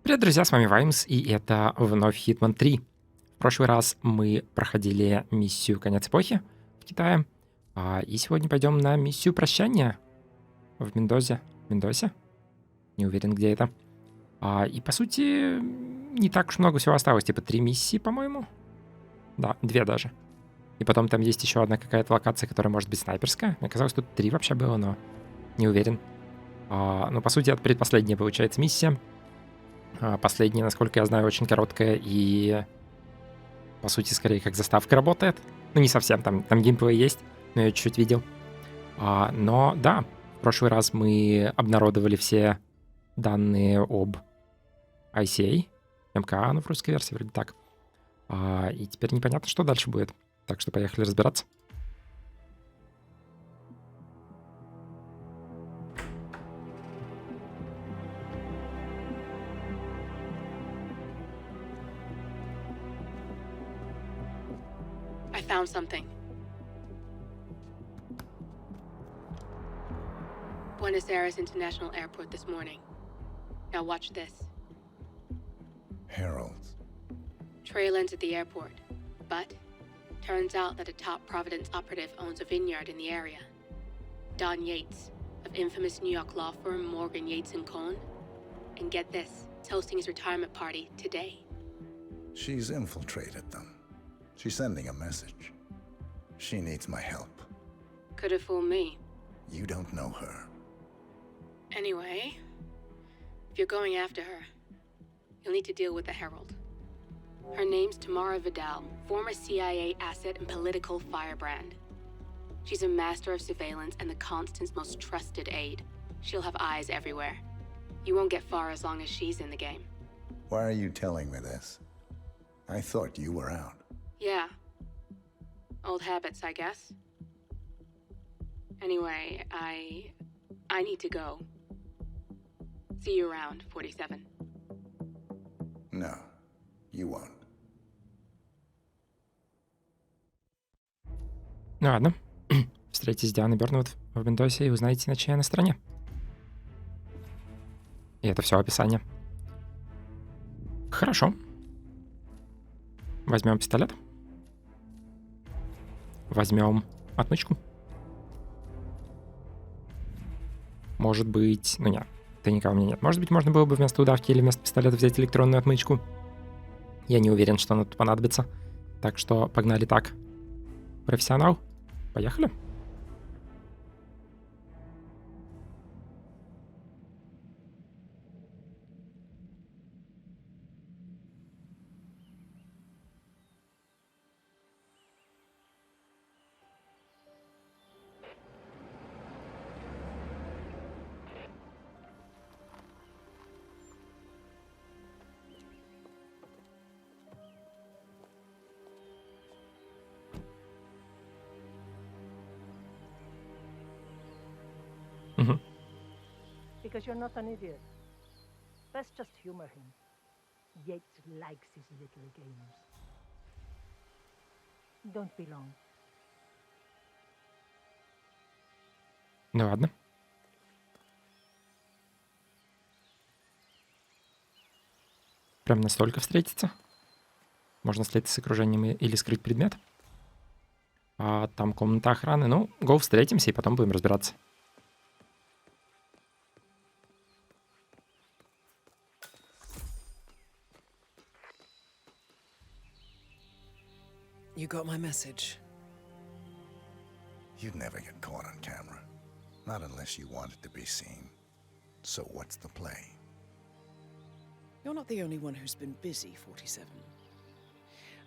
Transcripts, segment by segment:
Привет, друзья, с вами Ваймс, и это вновь Hitman 3. В прошлый раз мы проходили миссию «Конец эпохи» в Китае, и сегодня пойдем на миссию «Прощание» в Мендосе? Не уверен, где это. И, по сути, не так уж много всего осталось, типа 3 миссии, по-моему. Да, 2 даже. И потом там есть еще одна какая-то локация, которая может быть снайперская. Мне казалось, тут 3 вообще было, но не уверен. Ну, по сути, это предпоследняя, получается, миссия. Последняя, насколько я знаю, очень короткая и, по сути, скорее как заставка работает. Ну, не совсем, там геймплей есть, но я чуть-чуть видел. Но да, в прошлый раз мы обнародовали все данные об ICA, МКА, ну, в русской версии вроде так. И теперь непонятно, что дальше будет. Так что поехали разбираться. I found something. Buenos Aires International Airport this morning. Now watch this. Heralds. Trail ends at the airport, but turns out that a top Providence operative owns a vineyard in the area. Don Yates, of infamous New York law firm Morgan Yates & Cohn. And get this, he's hosting his retirement party today. She's infiltrated them. She's sending a message. She needs my help. Could have fooled me. You don't know her. Anyway, if you're going after her, you'll need to deal with the Herald. Her name's Tamara Vidal, former CIA asset and political firebrand. She's a master of surveillance and the Constant's most trusted aide. She'll have eyes everywhere. You won't get far as long as she's in the game. Why are you telling me this? I thought you were out. Yeah. Old habits, I guess. Anyway, I need to go. See you around, 47. No, you won't. Ну ладно. Встретитесь с Дианой Бёрнвуд в Мендосе и узнаете, на чьей она стороне. И это все описание. Хорошо. Возьмем пистолет. Возьмем отмычку. Может быть... Ну нет, тайника у меня нет. Может быть, можно было бы вместо удавки или вместо пистолета взять электронную отмычку. Я не уверен, что она тут понадобится. Так что погнали так. Профессионал. Поехали. Because you're not an idiot. Let's just humor him. Yates likes his little games. Don't be long. Ну ладно. Прям настолько встретиться. Можно встретиться с окружением или скрыть предмет. Там комната охраны. Ну, го встретимся и потом будем разбираться. You got my message. You'd never get caught on camera. Not unless you wanted to be seen. So what's the play? You're not the only one who's been busy, 47.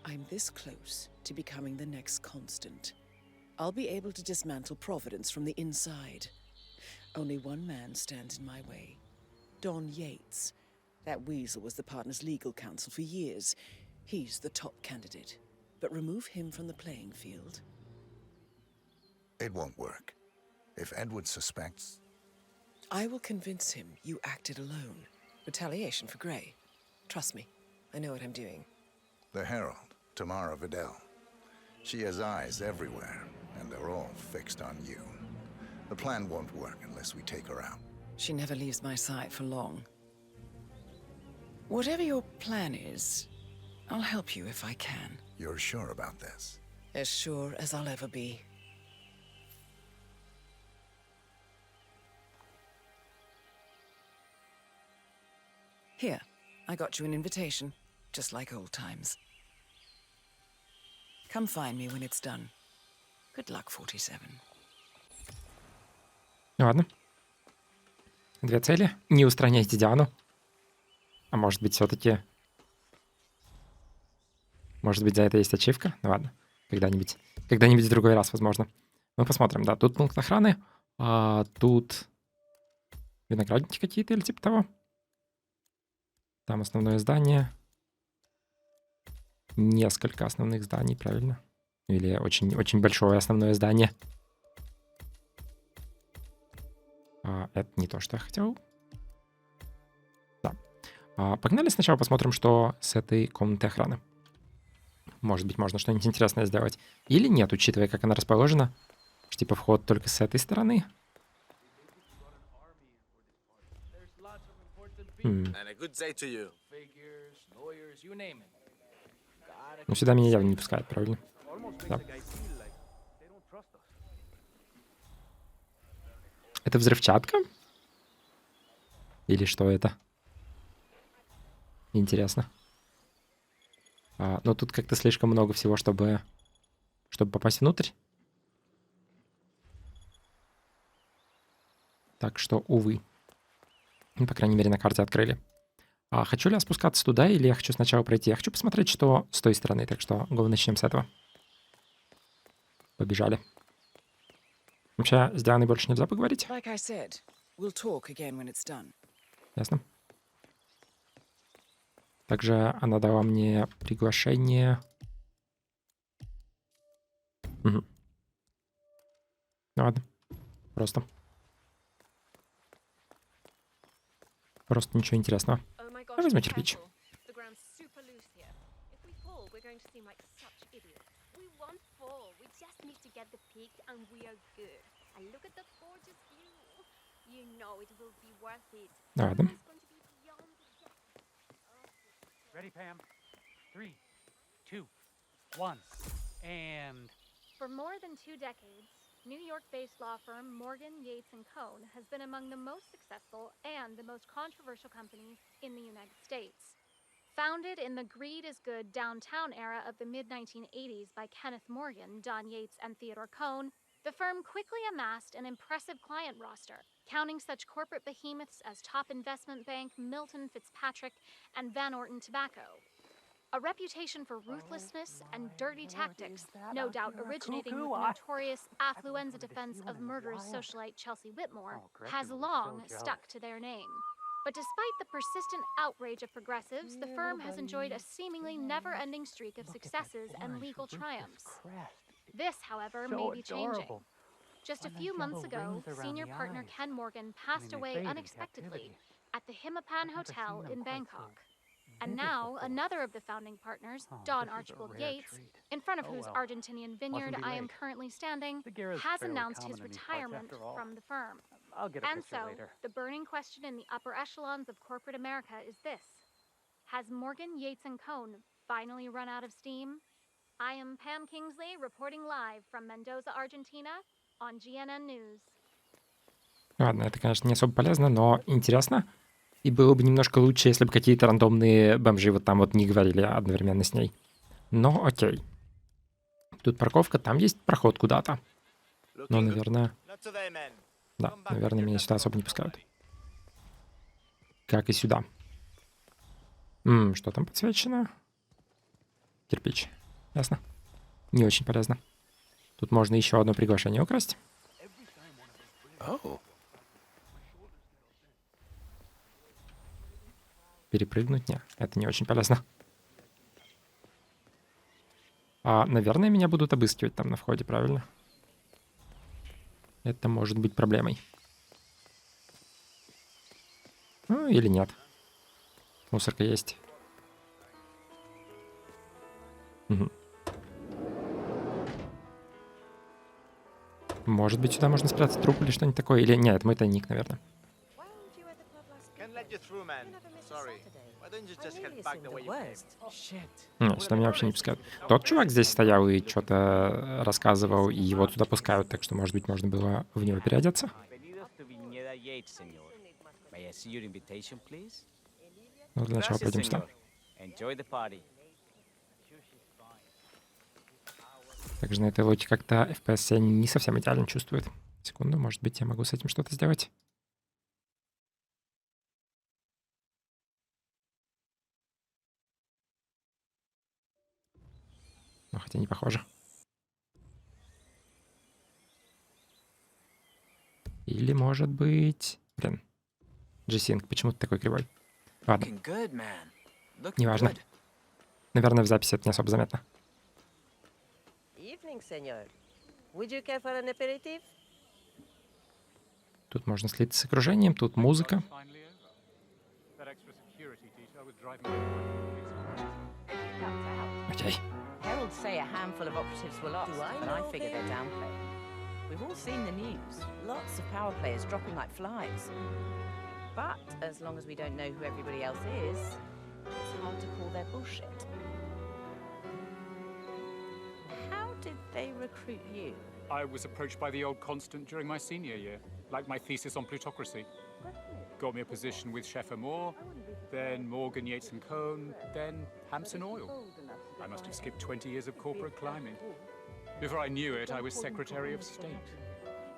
I'm this close to becoming the next Constant. I'll be able to dismantle Providence from the inside. Only one man stands in my way. Don Yates. That weasel was the partner's legal counsel for years. He's the top candidate. But remove him from the playing field. It won't work. If Edward suspects... I will convince him you acted alone. Retaliation for Grey. Trust me, I know what I'm doing. The Herald, Tamara Vidal. She has eyes everywhere, and they're all fixed on you. The plan won't work unless we take her out. She never leaves my side for long. Whatever your plan is, I'll help you if I can. You're sure about this? As sure as I'll ever be. Here, I got you an invitation, just like old times. Come find me when it's done. Good luck, 47. Ну ладно. 2 цели. Не устраняйте Диану. А может быть, все-таки... Может быть, за это есть ачивка? Ну ладно. Когда-нибудь. Когда-нибудь в другой раз, возможно. Мы посмотрим, да. Тут пункт охраны. Тут виноградники какие-то или типа того. Там основное здание. Несколько основных зданий, правильно? Или очень большое основное здание. Это не то, что я хотел. Да. Погнали сначала посмотрим, что с этой комнатой охраны. Может быть, можно что-нибудь интересное сделать. Или нет, учитывая, как она расположена. Что, типа, вход только с этой стороны. Ну, сюда меня явно не пускают, правильно? Да. Это взрывчатка? Или что это? Интересно. Но тут как-то слишком много всего, чтобы попасть внутрь. Так что, увы. Ну, по крайней мере, на карте открыли. Хочу ли я спускаться туда, или я хочу сначала пройти? Я хочу посмотреть, что с той стороны. Так что, начнем с этого. Побежали. Вообще, с Дианой больше нельзя поговорить? Like I said, we'll talk again when it's done. Ясно. Также она дала мне приглашение. Угу. Ну ладно. Просто ничего интересного. Я возьму кирпич. Ладно. Ready, Pam? 3, 2, 1, and... For more than 2 decades, New York-based law firm Morgan, Yates & Cohn has been among the most successful and the most controversial companies in the United States. Founded in the greed is good downtown era of the mid-1980s by Kenneth Morgan, Don Yates, and Theodore Cohn, the firm quickly amassed an impressive client roster, counting such corporate behemoths as top investment bank Milton Fitzpatrick and Van Orton Tobacco. A reputation for ruthlessness and dirty tactics, no doubt originating with the notorious affluenza defense of murderous socialite Chelsea Whitmore, has long stuck to their name. But despite the persistent outrage of progressives, the firm has enjoyed a seemingly never-ending streak of successes and legal triumphs. This, however, may be changing. Just a few months ago, senior partner Ken Morgan passed away unexpectedly at the Hitman Hotel in Bangkok. And now, another of the founding partners, Don Archibald Yates, in front of whose Argentinian vineyard I am currently standing, has announced his retirement from the firm. And so, the burning question in the upper echelons of corporate America is this. Has Morgan, Yates & Cohn finally run out of steam? I am Pam Kingsley, reporting live from Mendoza, Argentina, on GNN News. Ладно, это, конечно, не особо полезно, но интересно. И было бы немножко лучше, если бы какие-то рандомные бомжи вот там вот не говорили одновременно с ней. Но окей. Тут парковка, там есть проход куда-то. Но, наверное... Да, наверное, меня сюда особо не пускают. Как и сюда. Что там подсвечено? Кирпич. Ясно. Не очень полезно. Тут можно еще одно приглашение украсть. Перепрыгнуть? Нет, это не очень полезно. Наверное, меня будут обыскивать там на входе, правильно? Это может быть проблемой. Ну, или нет. Мусорка есть. Угу. Может быть, сюда можно спрятать труп или что-нибудь такое. Или нет, это мой тайник, наверное. you through, man. Sorry. Why don't you just head back the way you came? Shit. Сюда меня вообще не пускают. Тот чувак здесь стоял и что-то рассказывал, и его туда пускают, так что, может быть, можно было в него переодеться. Bienvenidos to Viñeda Yates, señor. May I see your invitation, please? Ну, для начала Gracias, пройдем сюда. señor. Enjoy the party. Также на этой лоте как-то FPS себя не совсем идеально чувствует. Секунду, может быть, я могу с этим что-то сделать. Ну, хотя не похоже. Или, может быть... Блин. G-Sync, почему ты такой кривой? Ладно, Looking good, man. Looking неважно. good. Наверное, в записи это не особо заметно. Evening, senor. Would you care for an aperitif? Тут можно слиться с окружением, тут музыка. Finally over. That extra security detail was driving me crazy. Окей. Heralds say a handful of operatives were lost, Do I but I know figure him? they're downplaying. We've all seen the news. Lots of power players dropping like flies. But as long as we don't know who everybody else is, it's hard to call their bullshit. How did they recruit you? I was approached by the old constant during my senior year, like my thesis on plutocracy. Got me a position with Chef Moore, then Morgan Yates and Cohn, then Hampson Oil. I must have skipped 20 years of corporate climbing. Before I knew it, I was Secretary of State.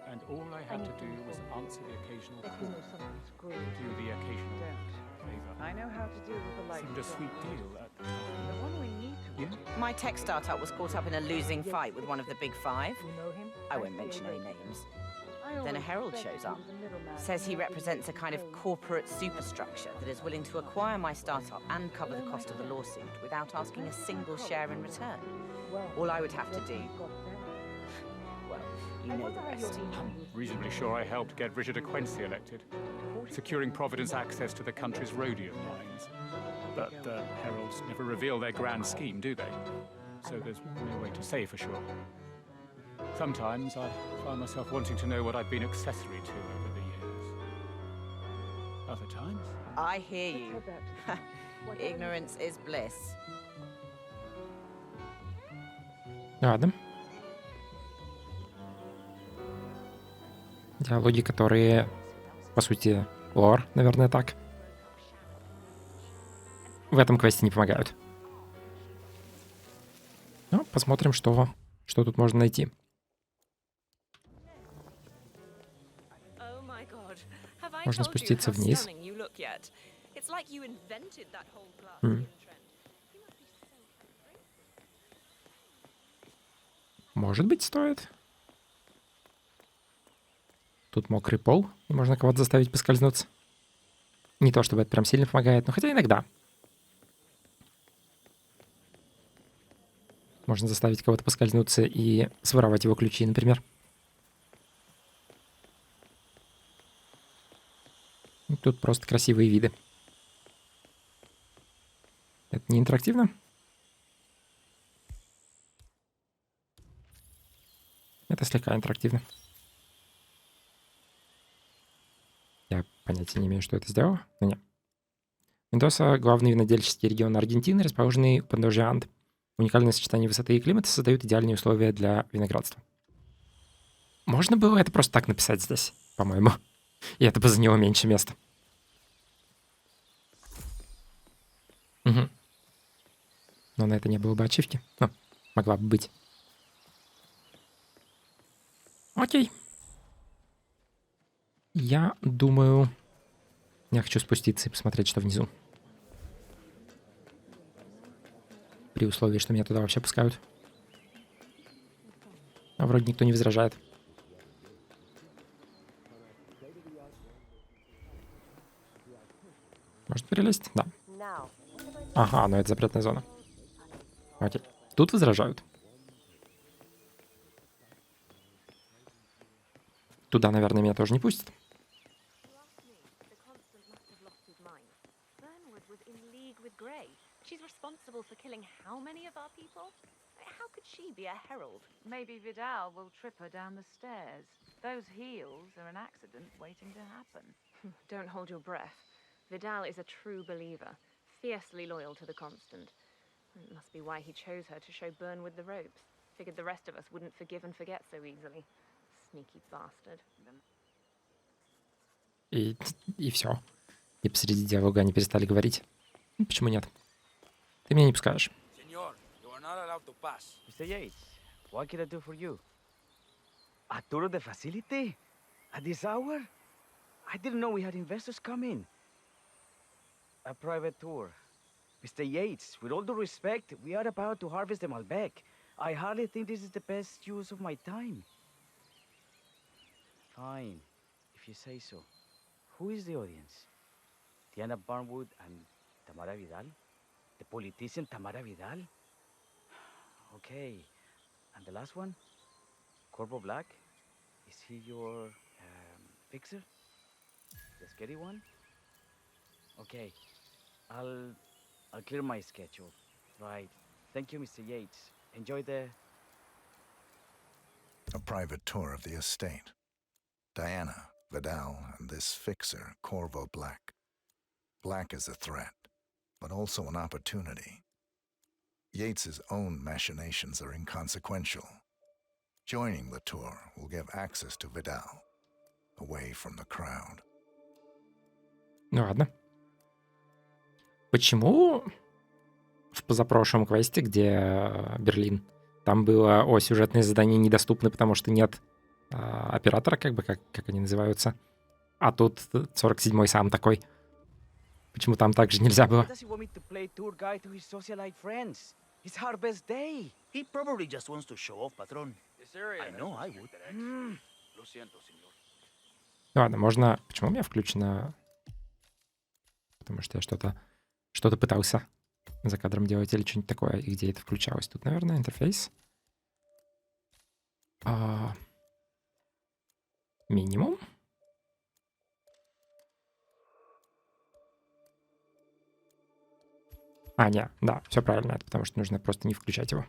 And all I had to do was answer the occasional call, do the occasional favor. I know how to deal with the light. Seemed a sweet deal at the time. The one we need to Yeah? My tech startup was caught up in a losing fight with one of the big five. You know him? I won't mention any names. I Then a always herald suspected shows he up. was a middleman. Says he represents a kind of corporate superstructure that is willing to acquire my startup and cover the cost of the lawsuit without asking a single share in return. All I would have to do, well, you know the rest. I'm reasonably sure I helped get Richard Quincy elected, securing Providence access to the country's rhodium mines. But the heralds never reveal their grand scheme, do they? So there's no way to say for sure. Sometimes I find myself wanting to know what I've been accessory to over the years. Other times, I hear you. Ignorance is bliss. Ладно. Диалоги, которые, по сути, лор, наверное, так. В этом квесте не помогают. Ну, посмотрим, что тут можно найти. Можно спуститься вниз. Может быть, стоит. Тут мокрый пол, и можно кого-то заставить поскользнуться. Не то чтобы это прям сильно помогает, но хотя иногда. Можно заставить кого-то поскользнуться и своровать его ключи, например. И тут просто красивые виды. Это не интерактивно? Это слегка интерактивно. Я понятия не имею, что это сделало, но нет. Мендоса — главный винодельческий регион Аргентины, расположенный у подножия Анд. Уникальное сочетание высоты и климата создают идеальные условия для виноградства. Можно было это просто так написать здесь, по-моему. И это бы заняло меньше места. Угу. Но на это не было бы ачивки. Ну, могла бы быть. Окей. Я думаю... Я хочу спуститься и посмотреть, что внизу. При условии, что меня туда вообще пускают. А вроде никто не возражает. Может перелезть? Да. Ага, но это запретная зона. Окей. Тут возражают. Туда, наверное, меня тоже не пустят. She's responsible for killing how many of our people? How could she be a herald? Maybe Vidal will trip her down the stairs. Those heels are an accident waiting to happen. Don't hold your breath. Vidal is a true believer, fiercely loyal to the Constant. It must be why he chose her to show Burn with the ropes. Figured the rest of us wouldn't forgive and forget so easily. Sneaky bastard. И все. И посреди диалога они перестали говорить. Ну, почему нет? Ты меня не пускаешь. Senor, you are not allowed to pass. Mr. Yates, what can I do for you? A tour of the facility? At this hour? I didn't know we had investors come in. A private tour. Mr. Yates, with all due respect, we are about to harvest the Malbec. I hardly think this is the best use of my time. Fine, if you say so. Who is the audience? Diana Barnwood and Tamara Vidal? The politician Tamara Vidal? Okay. And the last one? Corvo Black? Is he your fixer? The scary one? Okay. I'll clear my schedule. Right. Thank you, Mr. Yates. Enjoy the... A private tour of the estate. Diana, Vidal, and this fixer, Corvo Black. Black is a threat, but also an opportunity. Yates's own machinations are inconsequential. Joining the tour will give access to Vidal, away from the crowd. Ну ладно. Почему в позапрошлом квесте, где Берлин, там было, сюжетные задания недоступны, потому что нет оператора, как они называются. А тут 47-й сам такой. Почему там так же нельзя было? It's our best day. He probably just wants to show off, patron. I know I would. Lo siento, señor. Ладно, можно... Почему у меня включено? Потому что я что-то пытался за кадром делать или что-нибудь такое. И где это включалось? Тут, наверное, интерфейс. Минимум. Не, да, все правильно. Это потому что нужно просто не включать его.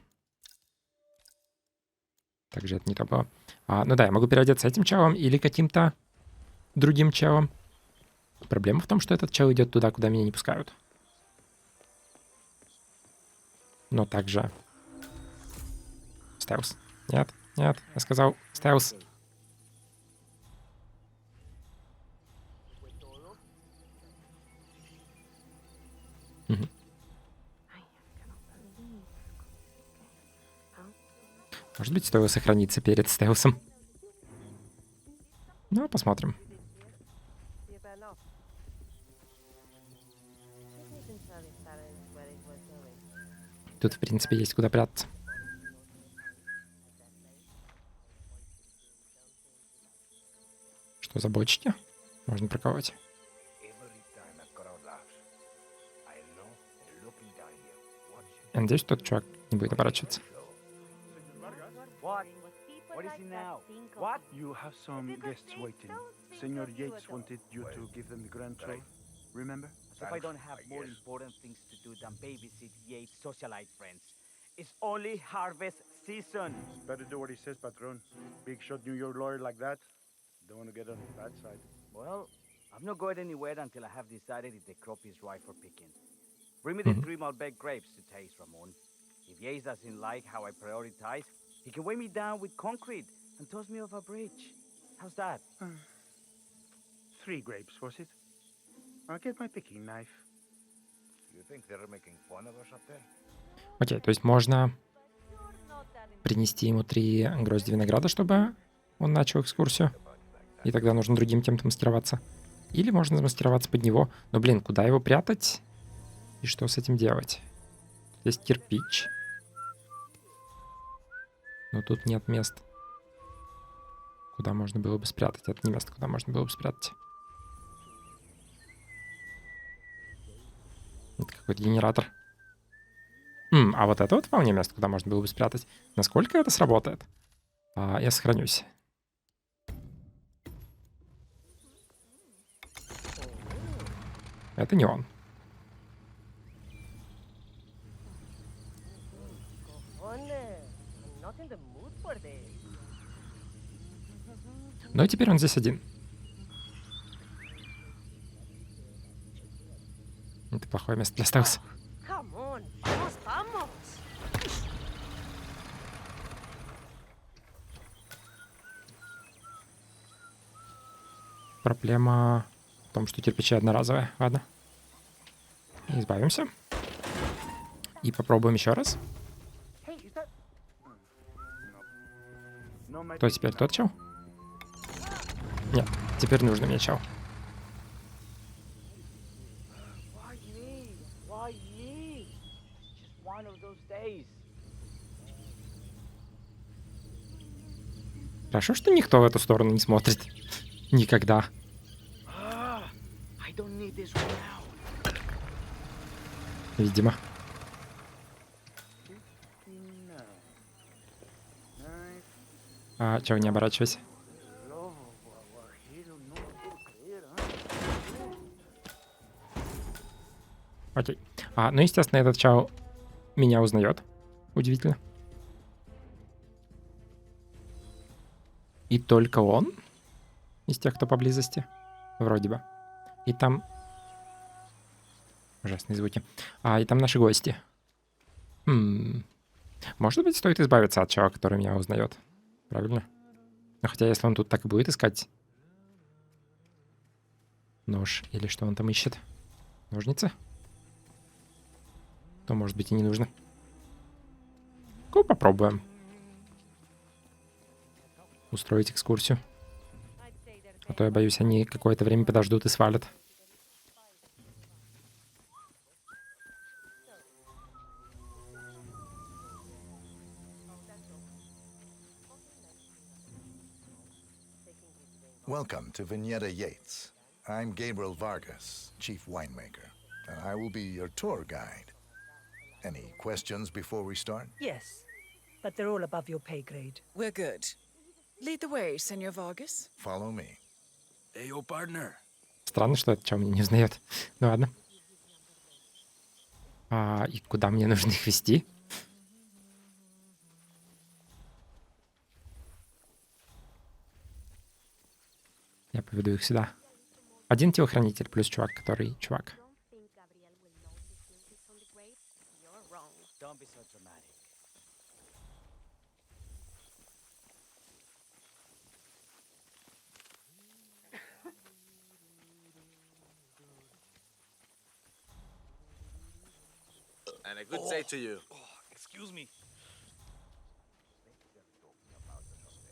Также это не то было. Ну да, я могу переодеться этим челом или каким-то другим челом. Проблема в том, что этот чел идет туда, куда меня не пускают. Но также... Стелс. Нет, я сказал стелс. Угу. Может быть, стоило сохраниться перед стелсом. Ну, посмотрим. Тут, в принципе, есть куда прятаться. Что за бочки? Можно проколоть. Я надеюсь, что этот чувак не будет оборачиваться. What is it now? What? You have some guests waiting. Senor Yates wanted you to give them the grand tour. Remember? As if I don't have more important things to do than babysit Yates' socialite friends. It's only harvest season. Better do what he says, patron. Big shot New York lawyer like that. Don't want to get on his bad side. Well, I'm not going anywhere until I have decided if the crop is right for picking. Bring me the 3 Malbec grapes to taste, Ramon. If Yates doesn't like how I prioritize, he can weigh me down with concrete and toss me off a bridge. How's that? 3 grapes, was it? I'll get my picking knife. You think they're making fun of us up there? Окей, то есть можно принести ему 3 грозди винограда, чтобы он начал экскурсию. И тогда нужно другим кем-то маскироваться. Или можно замаскироваться под него. Но, блин, куда его прятать? И что с этим делать? Здесь кирпич. Но тут нет мест, куда можно было бы спрятать. Это не место, куда можно было бы спрятать. Это какой-то генератор. А вот это вот вполне место, куда можно было бы спрятать. Насколько это сработает? Я сохранюсь. Это не он. Но теперь он здесь один. Это плохое место для стелса. Come on, vamos, vamos. Проблема в том, что кирпичи одноразовые. Ладно. Избавимся. И попробуем еще раз. Кто теперь? Тот чел? Нет, теперь нужно мне чел. Хорошо, что никто в эту сторону не смотрит. Никогда. Видимо. Чего, не оборачивайся. Окей. Ну, естественно, этот чел меня узнает. Удивительно. И только он из тех, кто поблизости. Вроде бы. И там... Ужасные звуки. И там наши гости. Может быть, стоит избавиться от чела, который меня узнает. Правильно? Но хотя, если он тут так и будет искать нож или что он там ищет, ножницы, то, может быть, и не нужно. Попробуем устроить экскурсию. А то я боюсь, они какое-то время подождут и свалят. Welcome to Vignetta Yates. I'm Gabriel Vargas, chief winemaker, and I will be your tour guide. Any questions before we start? Yes, but they're all above your pay grade. We're good. Lead the way, Senor Vargas. Follow me. Hey, yo, partner. Странно, что этот чел меня не узнает. Ну ладно. И куда мне нужно их вести? Я поведу их сюда. Один телохранитель плюс чувак, который чувак. And a good day to you. Excuse me.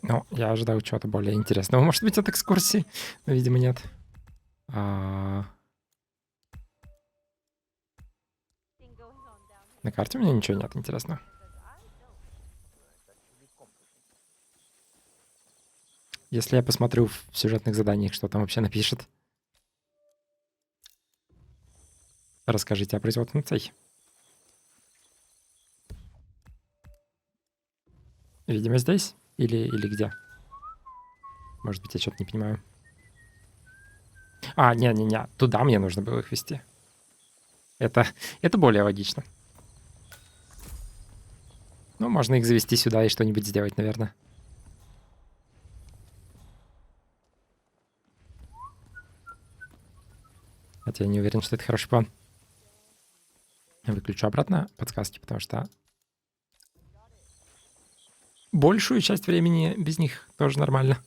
Ну, я ожидал чего-то более интересного. Может быть, от экскурсии? Но, видимо, нет. На карте у меня ничего нет интересного. Если я посмотрю в сюжетных заданиях, что там вообще напишет. Расскажите о производственном цехе. Видимо, здесь? Или где? Может быть, я что-то не понимаю. Не-не-не. Туда мне нужно было их вести. Это более логично. Ну, можно их завести сюда и что-нибудь сделать, наверное. Хотя я не уверен, что это хороший план. Я выключу обратно подсказки, потому что большую часть времени без них тоже нормально.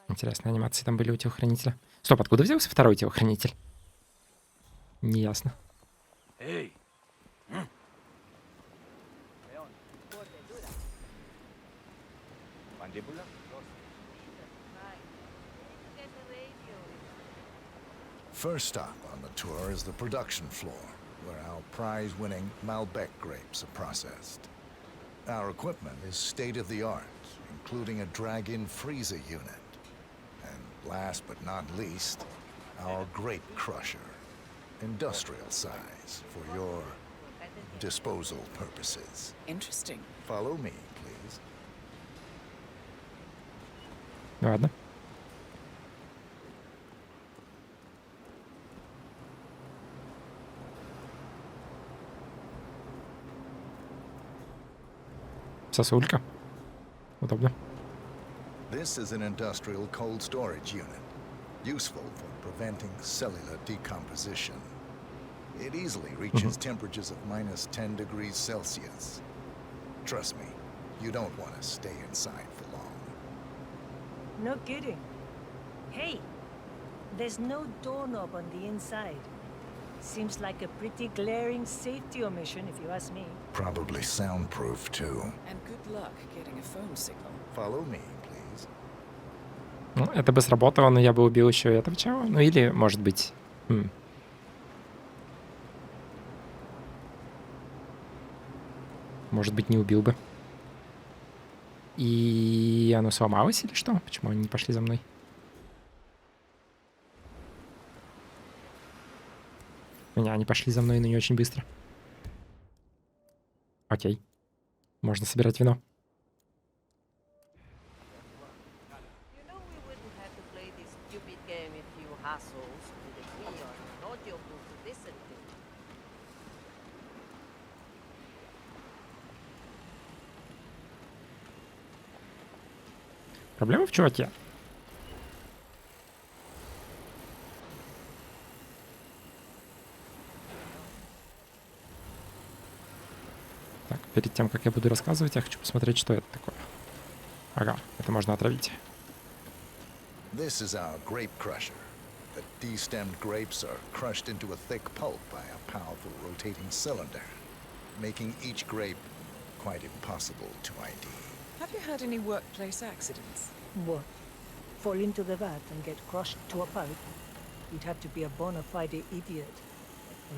Интересные анимации там были у телохранителя. Стоп, откуда взялся второй телохранитель? Неясно. Hey. First stop on the tour is the production floor, where our prize-winning Malbec grapes are processed. Our equipment is state-of-the-art, including a drag-in freezer unit. And last but not least, our grape crusher, industrial size for your disposal purposes. Interesting. Follow me, please. Ладно. Сосулька. Удобно. This is an industrial cold storage unit, useful for preventing cellular decomposition. It easily reaches temperatures of minus 10 degrees Celsius. Trust me, you don't want to stay inside for long. No kidding. Hey, there's no doorknob on the inside. Seems like a pretty glaring safety omission, if you ask me. Probably soundproof, too. And good luck getting a phone signal. Follow me, please. Ну, это бы сработало, но я бы убил еще и этого чего. Ну или, может быть... Может быть, не убил бы. И оно сломалось или что? Почему они не пошли за мной? Они пошли за мной, но не очень быстро. Окей. Можно собирать вино. Проблема в чуваке. Так, перед тем, как я буду рассказывать, я хочу посмотреть, что это такое. Ага, это можно отравить. This is our grape crusher. The destemmed grapes are crushed into a thick pulp by a powerful rotating cylinder, making each grape quite impossible to ID. Have you had any workplace accidents? What? Fall into the vat and get crushed to a pulp? You'd have to be a bona fide idiot.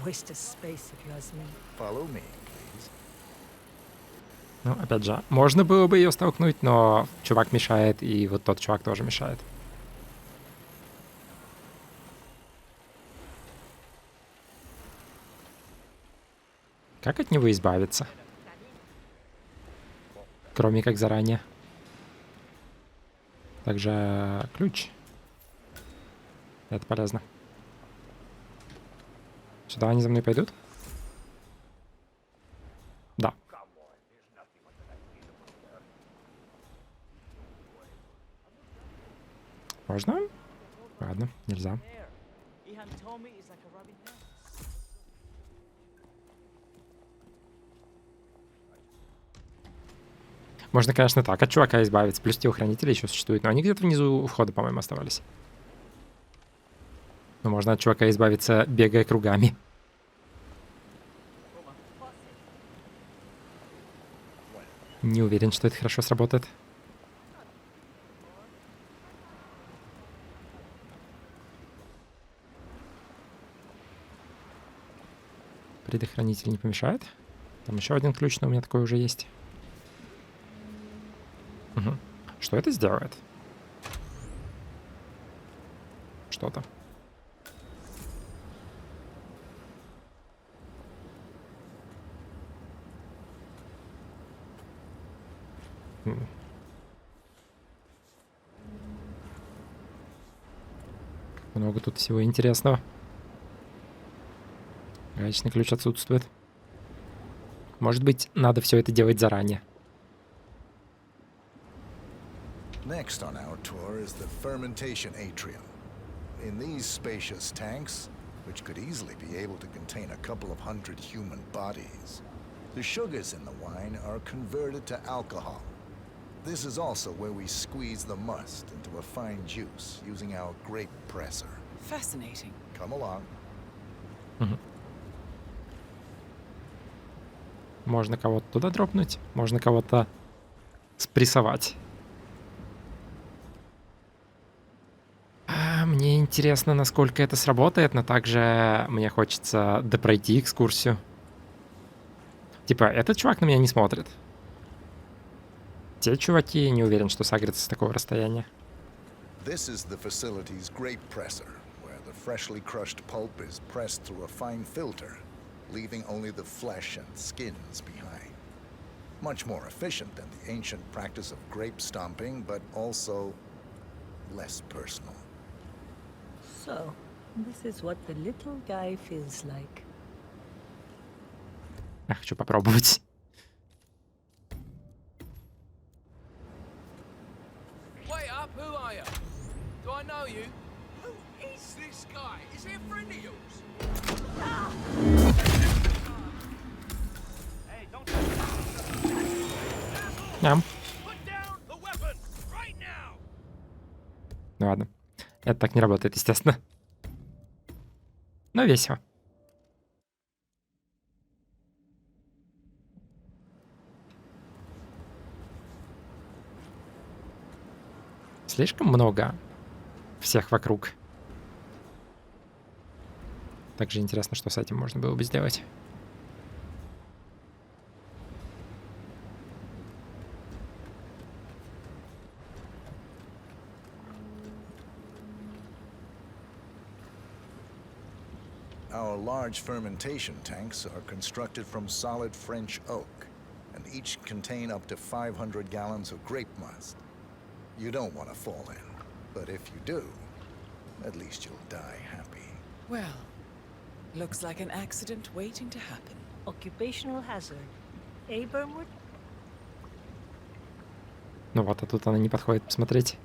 A waste of space, if you ask me. Follow me, please. Ну, опять же, можно было бы ее столкнуть, но чувак мешает, и вот тот чувак тоже мешает. Как от него избавиться? Кроме как заранее. Также ключ. Это полезно. Сюда они за мной пойдут? Да. Можно? Ладно, нельзя. Можно, конечно, так от чувака избавиться. Плюс телохранители еще существуют. Но они где-то внизу у входа, по-моему, оставались. Но можно от чувака избавиться, бегая кругами. Не уверен, что это хорошо сработает. Предохранитель не помешает. Там еще один ключ, но у меня такой уже есть. Угу. Что это сделает? Что-то. Много тут всего интересного. Гаечный ключ отсутствует. Может быть, надо все это делать заранее. Next on our tour is the fermentation atrium. In these spacious tanks, which could easily be able to contain a couple of hundred human bodies, the sugars in the wine are converted to alcohol. This is also where we squeeze the must into a fine juice using our grape presser. Fascinating. Come along. Можно кого-то туда дропнуть, можно кого-то спрессовать. Мне интересно, насколько это сработает, но также мне хочется допройти экскурсию. Типа, этот чувак на меня не смотрит. Те чуваки, не уверен, что сагрятся с такого расстояния. This is the facility's grape presser, where the freshly crushed pulp is pressed through a fine filter, leaving only the flesh and skins behind. Much more efficient than the ancient practice of grape stomping, but also less personal. So, this is what the little guy feels like. Я хочу попробовать. straight up, who are you? Do I know you? Who is this guy? Is he a friend of yours? Hey, don't Ням. put down the weapon right now. Ну ладно. Это так не работает, естественно. Но весело. Слишком много всех вокруг. Также интересно, что с этим можно было бы сделать. Our large fermentation tanks are constructed from solid French oak, and each contain up to 500 gallons of grape must. You don't want to fall in, but if you do, at least you'll die happy. Well, looks like an accident waiting to happen. Occupational hazard. Eh, Burnwood? Ну вот, а тут она не подходит посмотреть.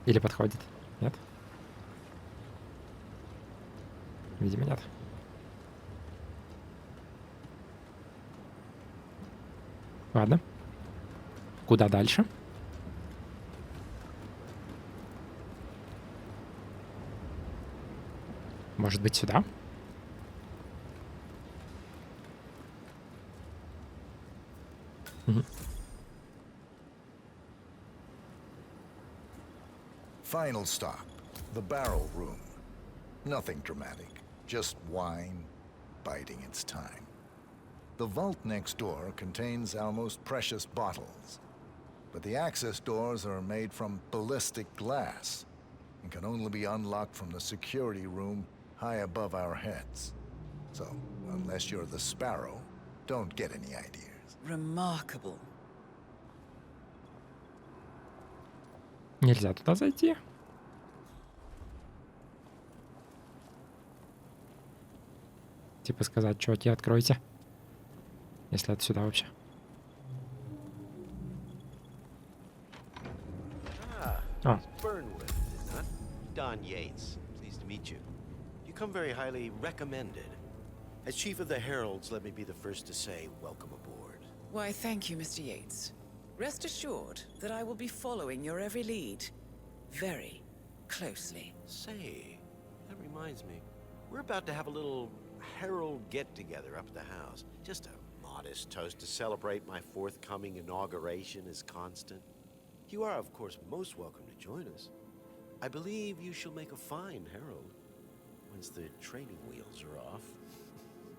Или подходит? Нет? Видимо, нет. Ладно. Куда дальше? Может быть, сюда? Мгм. Final stop, the barrel room. Nothing dramatic, just wine biding its time. The vault next door contains our most precious bottles, but the access doors are made from ballistic glass and can only be unlocked from the security room high above our heads. So, unless you're the Sparrow, don't get any ideas. Remarkable. Нельзя туда зайти. Типа сказать, чуваки, откройте. Если это сюда вообще. Oh. Burnwood, is it not? Don Yates. Pleased to meet you. You come very highly recommended. As Chief of the Heralds, let me be the first to say welcome aboard. Why, thank you, Mr. Yates. Rest assured that I will be following your every lead very closely. Say, that reminds me. We're about to have a little Herald get-together up at the house. Just a modest toast to celebrate my forthcoming inauguration as Constant. You are, of course, most welcome to join us. I believe you shall make a fine Herald once the training wheels are off.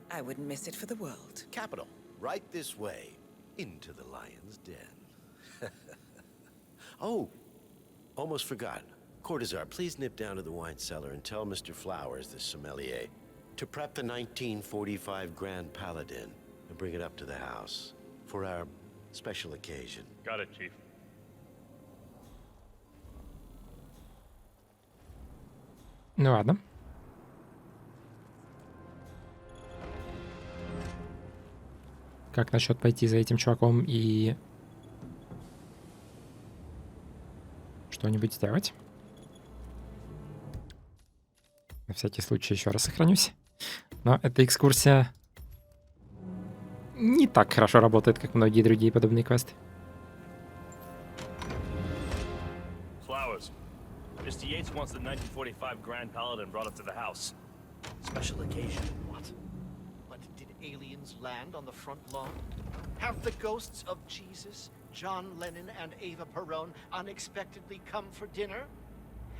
I wouldn't miss it for the world. Capital. Right this way, into the lion's den. Oh, almost forgot. Cortazar, please nip down to the wine cellar and tell Mr. Flowers, the sommelier, to prep the 1945 Grand Paladin and bring it up to the house for our special occasion. Got it, Chief. Ну ладно. Как насчет пойти за этим чуваком и что-нибудь сделать? На всякий случай еще раз сохранюсь. Но эта экскурсия не так хорошо работает, как многие другие подобные квесты. Flowers. Mr. Yates wants the 1945 Grand Paladin brought up to the house. Special occasion. What? But did aliens land on the front lawn? Have the ghosts of Jesus, John Lennon, and Eva Perón unexpectedly come for dinner?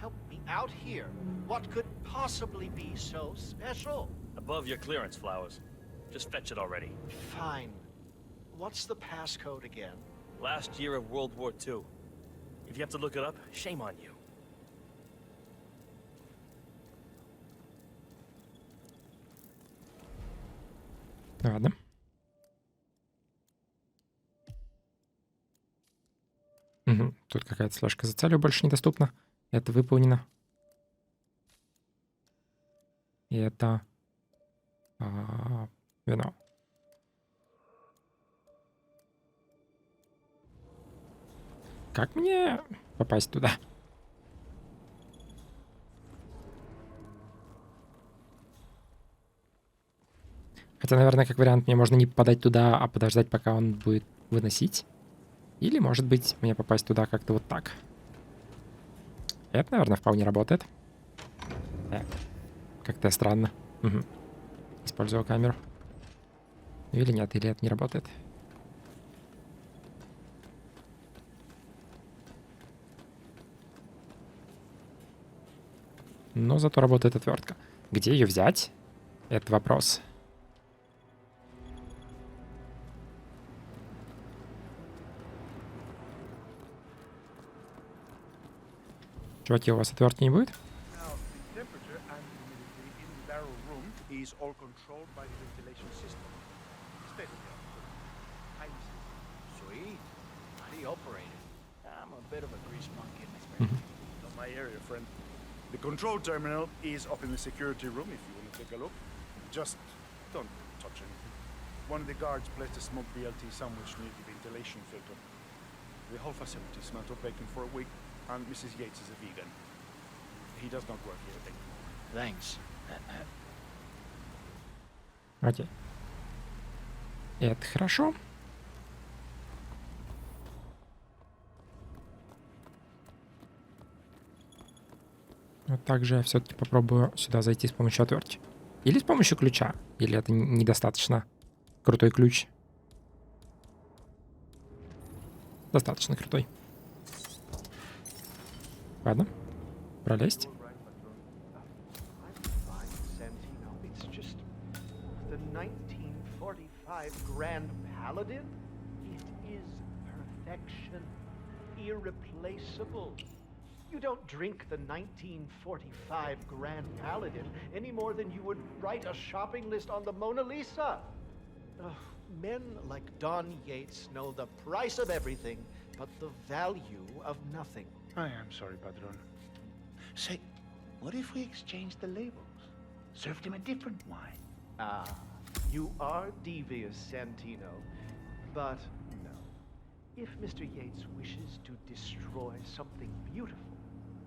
Help me out here. What could possibly be so special? Above your clearance, Flowers. Just fetch it already. Fine. What's the passcode again? Last year of World War II. If you have to look it up, shame on you. Ладно. Угу. Тут какая-то слежка за целью больше недоступна. Это выполнено. И это вино. Как мне попасть туда. Хотя, наверное, как вариант, мне можно не попадать туда, а подождать, пока он будет выносить. Или, может быть, мне попасть туда как-то вот так. Это, наверное, вполне работает. Как-то странно. Угу. Использую камеру. Или нет, или это не работает. Но зато работает отвертка. Где ее взять? Это вопрос. Чуваки, у вас отвертки не будет? Now, the temperature and humidity in the barrel room is all controlled by the ventilation system. State of the art. Sweet. How do you operate it? I'm a bit of a grease monkey in my spare time. Not my area, friend. The control terminal is up in the security room if you want to take a look. Just don't touch anything. One of the guards placed a smoked BLT sandwich near the ventilation filter. The whole facility smelled of bacon for a week, and Mrs. Yates is a vegan. He does not work here anymore. Thanks. Окей. Это хорошо. Но также я все-таки попробую сюда зайти с помощью отвертки. Или с помощью ключа. Или это недостаточно крутой ключ. Достаточно крутой. Ладно. Пролезть. It's just the 1945 Grand Paladin. It is perfection, irreplaceable. You don't drink the 1945 Grand Paladin any more than you would write a shopping list on the Mona Lisa. Men like Don Yates know the price of everything, but the value of nothing. I am sorry, Padron. Say, what if we exchanged the labels? Served him a different wine? Ah, you are devious, Santino. But no. If Mr. Yates wishes to destroy something beautiful,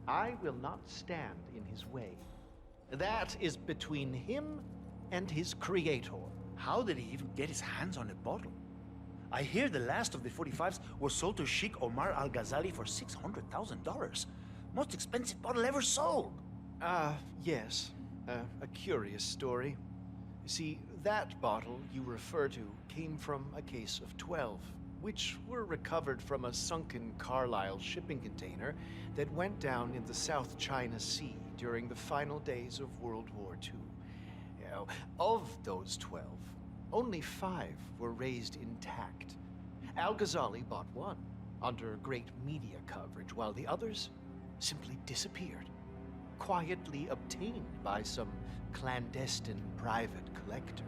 I will not stand in his way. That is between him and his creator. How did he even get his hands on a bottle? I hear the last of the 45s was sold to Sheikh Omar Al-Ghazali for $600,000. Most expensive bottle ever sold. Yes. A curious story. You see, that bottle you refer to came from a case of 12, which were recovered from a sunken Carlisle shipping container that went down in the South China Sea during the final days of World War II. You know, of those 12, only 5 were raised intact. Al-Ghazali bought one under great media coverage, while the others simply disappeared, quietly obtained by some clandestine private collector.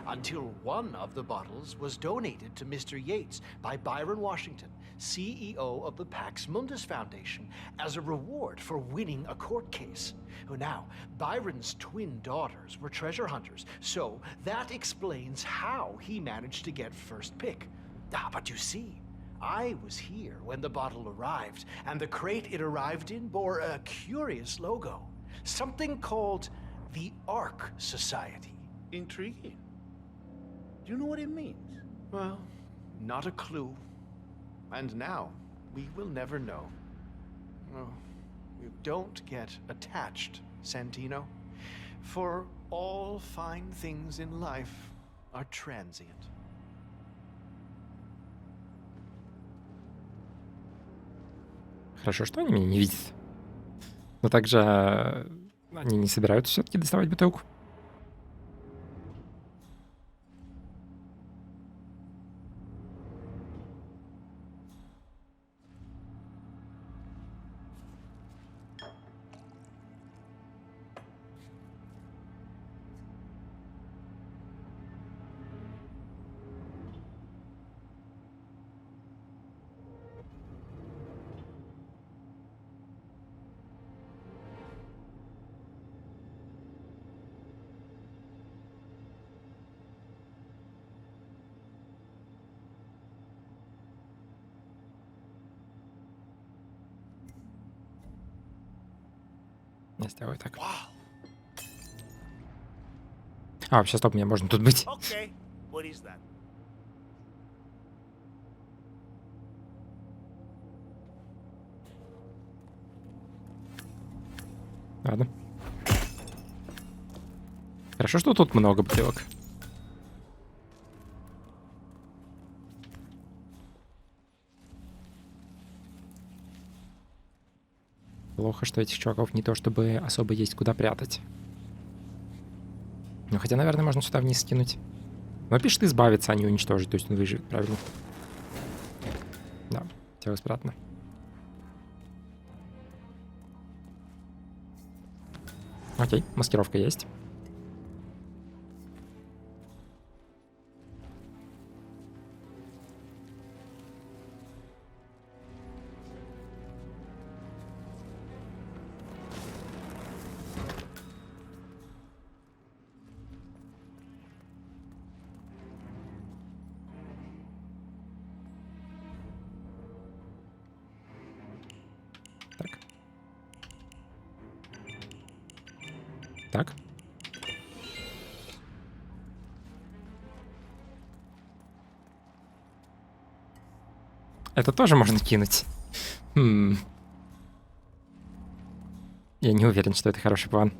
Until one of the bottles was donated to Mr. Yates by Byron Washington, CEO of the Pax Mundus Foundation, as a reward for winning a court case. Now, Byron's twin daughters were treasure hunters, so that explains how he managed to get first pick. But you see, I was here when the bottle arrived, and the crate it arrived in bore a curious logo. Something called the Ark Society. Intriguing. Do you know what it means? Well, not a clue. And now, we will never know. Oh, you don't get attached, Santino. For all fine things in life are transient. Хорошо, что они меня не видят. Но также они не собираются все-таки доставать бутылку. Я сделаю так. А, вообще, стоп, мне можно тут быть. Okay, what is that? Ладно. Хорошо, что тут много бутылок. Плохо, что этих чуваков не то чтобы особо есть куда прятать. Ну, хотя, наверное, можно сюда вниз скинуть. Но пишет избавиться, а не уничтожить. То есть он выживет, правильно? Да, тело спрятано. Окей, маскировка есть. Так. Это тоже можно кинуть. Я не уверен, что это хороший план.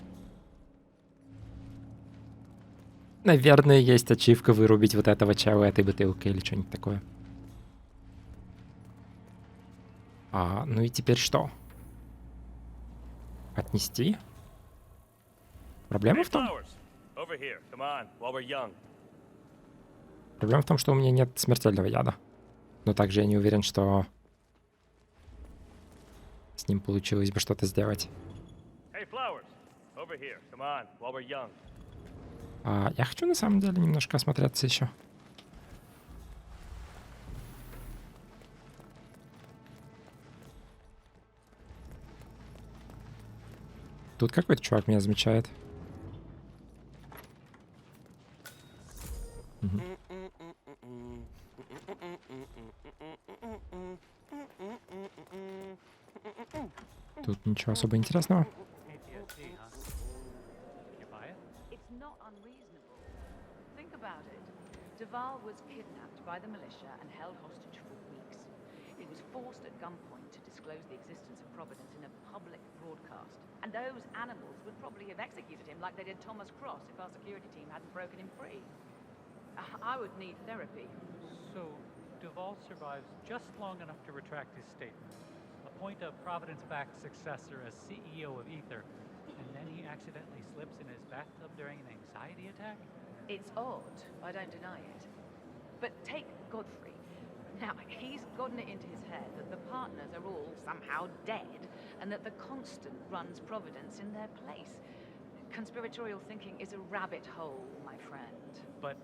Наверное, есть ачивка вырубить вот этого чела этой бутылкой или что-нибудь такое. Ну и теперь что? Отнести? Проблема в том... Проблема в том, что у меня нет смертельного яда. Но также я не уверен, что с ним получилось бы что-то сделать. Я хочу на самом деле немножко осмотреться еще. Тут какой-то чувак меня замечает. Угу. Тут ничего особо интересного. Duval was kidnapped by the militia and held hostage for weeks. He was forced at gunpoint to disclose the existence of Providence in a public broadcast. And those animals would probably have executed him like they did Thomas Cross if our security team hadn't broken him free. I would need therapy. So, Duval survives just long enough to retract his statement, appoint a Providence-backed successor as CEO of Ether, and then he accidentally slips in his bathtub during an anxiety attack? It's odd, I don't deny it. But take Godfrey. Now, he's gotten it into his head that the partners are all somehow dead, and that the Constant runs Providence in their place. Conspiratorial thinking is a rabbit hole, my friend. But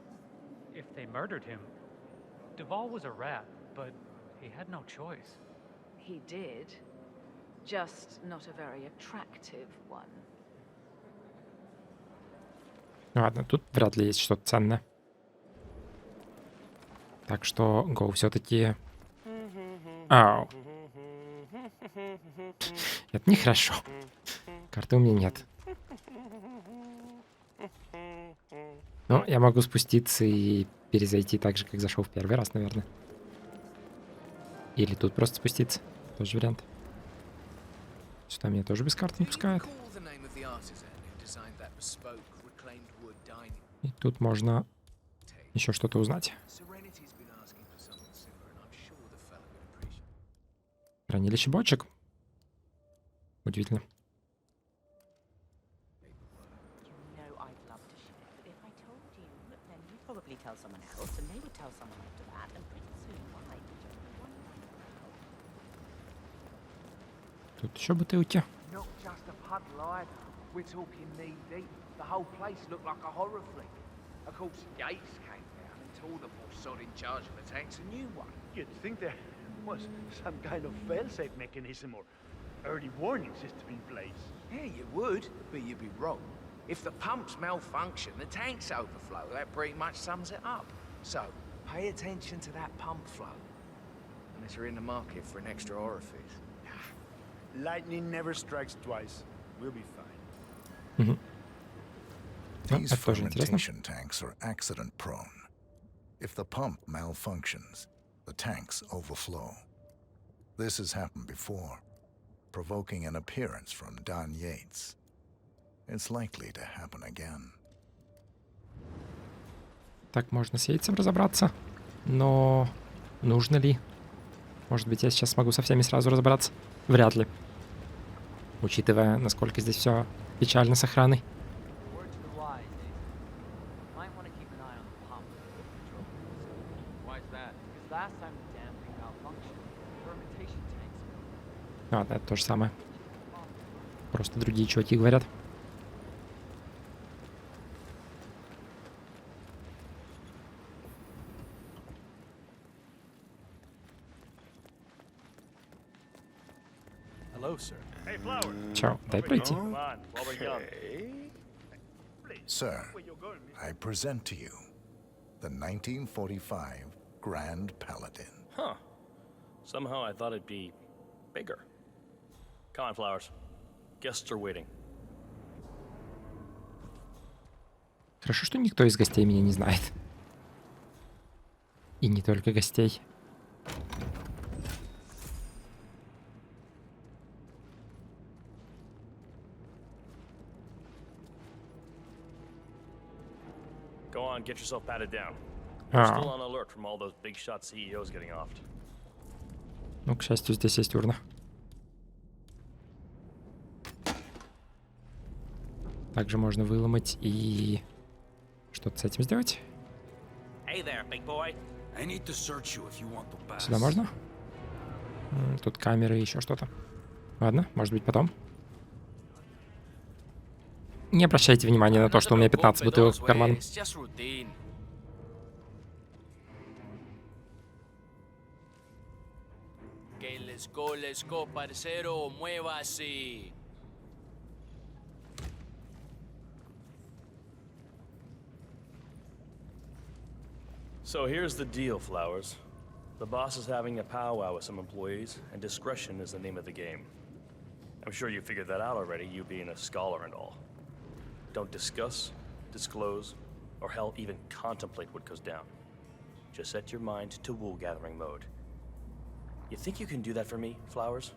if they murdered him, Duval was a rat, but he had no choice. He did. Just not a very attractive one. Ладно, тут вряд ли есть что-то ценное. Так что Go все-таки... Ау. Это нехорошо. Карты у меня нет. Ну, я могу спуститься и перезайти так же, как зашел в первый раз, наверное. Или тут просто спуститься. Тоже вариант. Сюда меня тоже без карты не пускают. И тут можно еще что-то узнать. Хранилище бочек. Удивительно. Тут еще бутылки. We're talking knee deep. The whole place looked like a horror flick. Of course, Yates came down and told the boss in charge of the tanks a new one. You'd think there was some kind of fail-safe mechanism or early warning system in place. Yeah, you would, but you'd be wrong. If the pumps malfunction, the tanks overflow. That pretty much sums it up. So, pay attention to that pump flow. Unless you're in the market for an extra orifice. Lightning never strikes twice. We'll be fine. Мгм. Ну, These это тоже интересно. fermentation tanks are accident prone. If the pump malfunctions, the tanks overflow. This has happened before, provoking an appearance from Don Yates. It's likely to happen again. Так, можно с яйцем разобраться. Но нужно ли? Может быть, я сейчас смогу со всеми сразу разобраться? Вряд ли. Учитывая, насколько здесь все печально с охраной. Word to the wise, Ace. Might want to keep an eye on the pump. Control. Why is that? Because last time the damn thing malfunctioned, fermentation tanks. Ладно, это то же самое. Просто другие чуваки говорят. Hello, sir. Hey, Flower. Чё, дай пройти. Come on, while we're young. Sir, I present to you the 1945 Grand Paladin. Huh. Somehow I thought it'd be bigger. Come on, Flowers. Guests are waiting. Хорошо, что никто из гостей меня не знает. И не только гостей. Go on, get yourself patted down. Ah. We're still on alert from all those big shot CEOs getting offed. Ну, к счастью, здесь есть урна. Также можно выломать и что-то с этим сделать. Hey there, big boy. I need to search you if you want to pass. Сюда можно? Тут камеры и еще что-то. Ладно, может быть, потом. Не обращайте внимания на то, что у меня 15 бутылок в кармане. It's just routine. Okay, let's go, parcero, muévase. So here's the deal, Flowers. The boss is having a powwow with some employees, and discretion is the name of the game. I'm sure you figured that out already, you being a scholar and all. Don't discuss, disclose, or hell, even contemplate what goes down. Just set your mind to wool-gathering mode. You think you can do that for me, Flowers?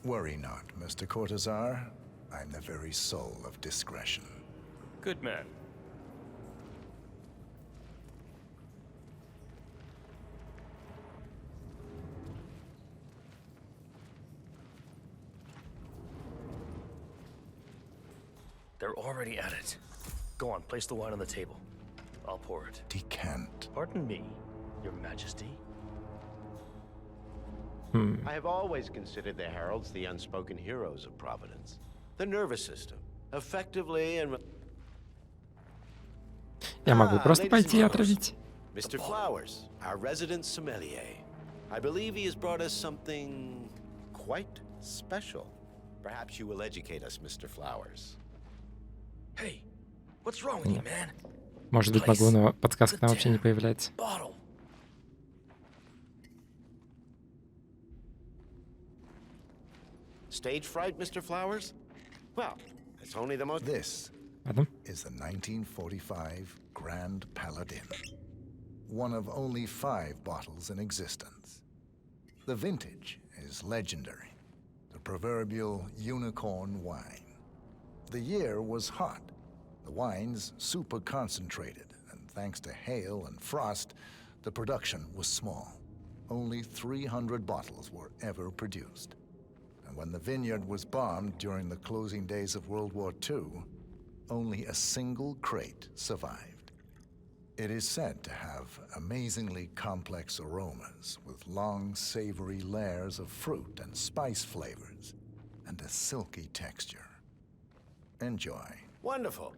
Worry not, Mr. Cortazar. I'm the very soul of discretion. Good man. They're already at it. Go on, place the wine on the table. I'll pour it. Decant. Pardon me, Your Majesty. I have always considered the heralds the unspoken heroes of Providence. The nervous system, effectively and... Я могу просто ladies and пойти и gentlemen, отравить. Mr. Flowers, our resident sommelier. I believe he has brought us something quite special. Perhaps you will educate us, Mr. Flowers. Hey, what's wrong with you, man? Может быть, могу, но подсказка там вообще не появляется. Bottle. Stage fright, Mr. Flowers? Well, it's only the most... This Adam? is the 1945 Grand Paladin. One of only 5 bottles in existence. The vintage is legendary. The proverbial unicorn wine. The year was hot. The wine's super concentrated, and thanks to hail and frost, the production was small. Only 300 bottles were ever produced. And when the vineyard was bombed during the closing days of World War II, only a single crate survived. It is said to have amazingly complex aromas with long, savory layers of fruit and spice flavors, and a silky texture. Enjoy. Wonderful.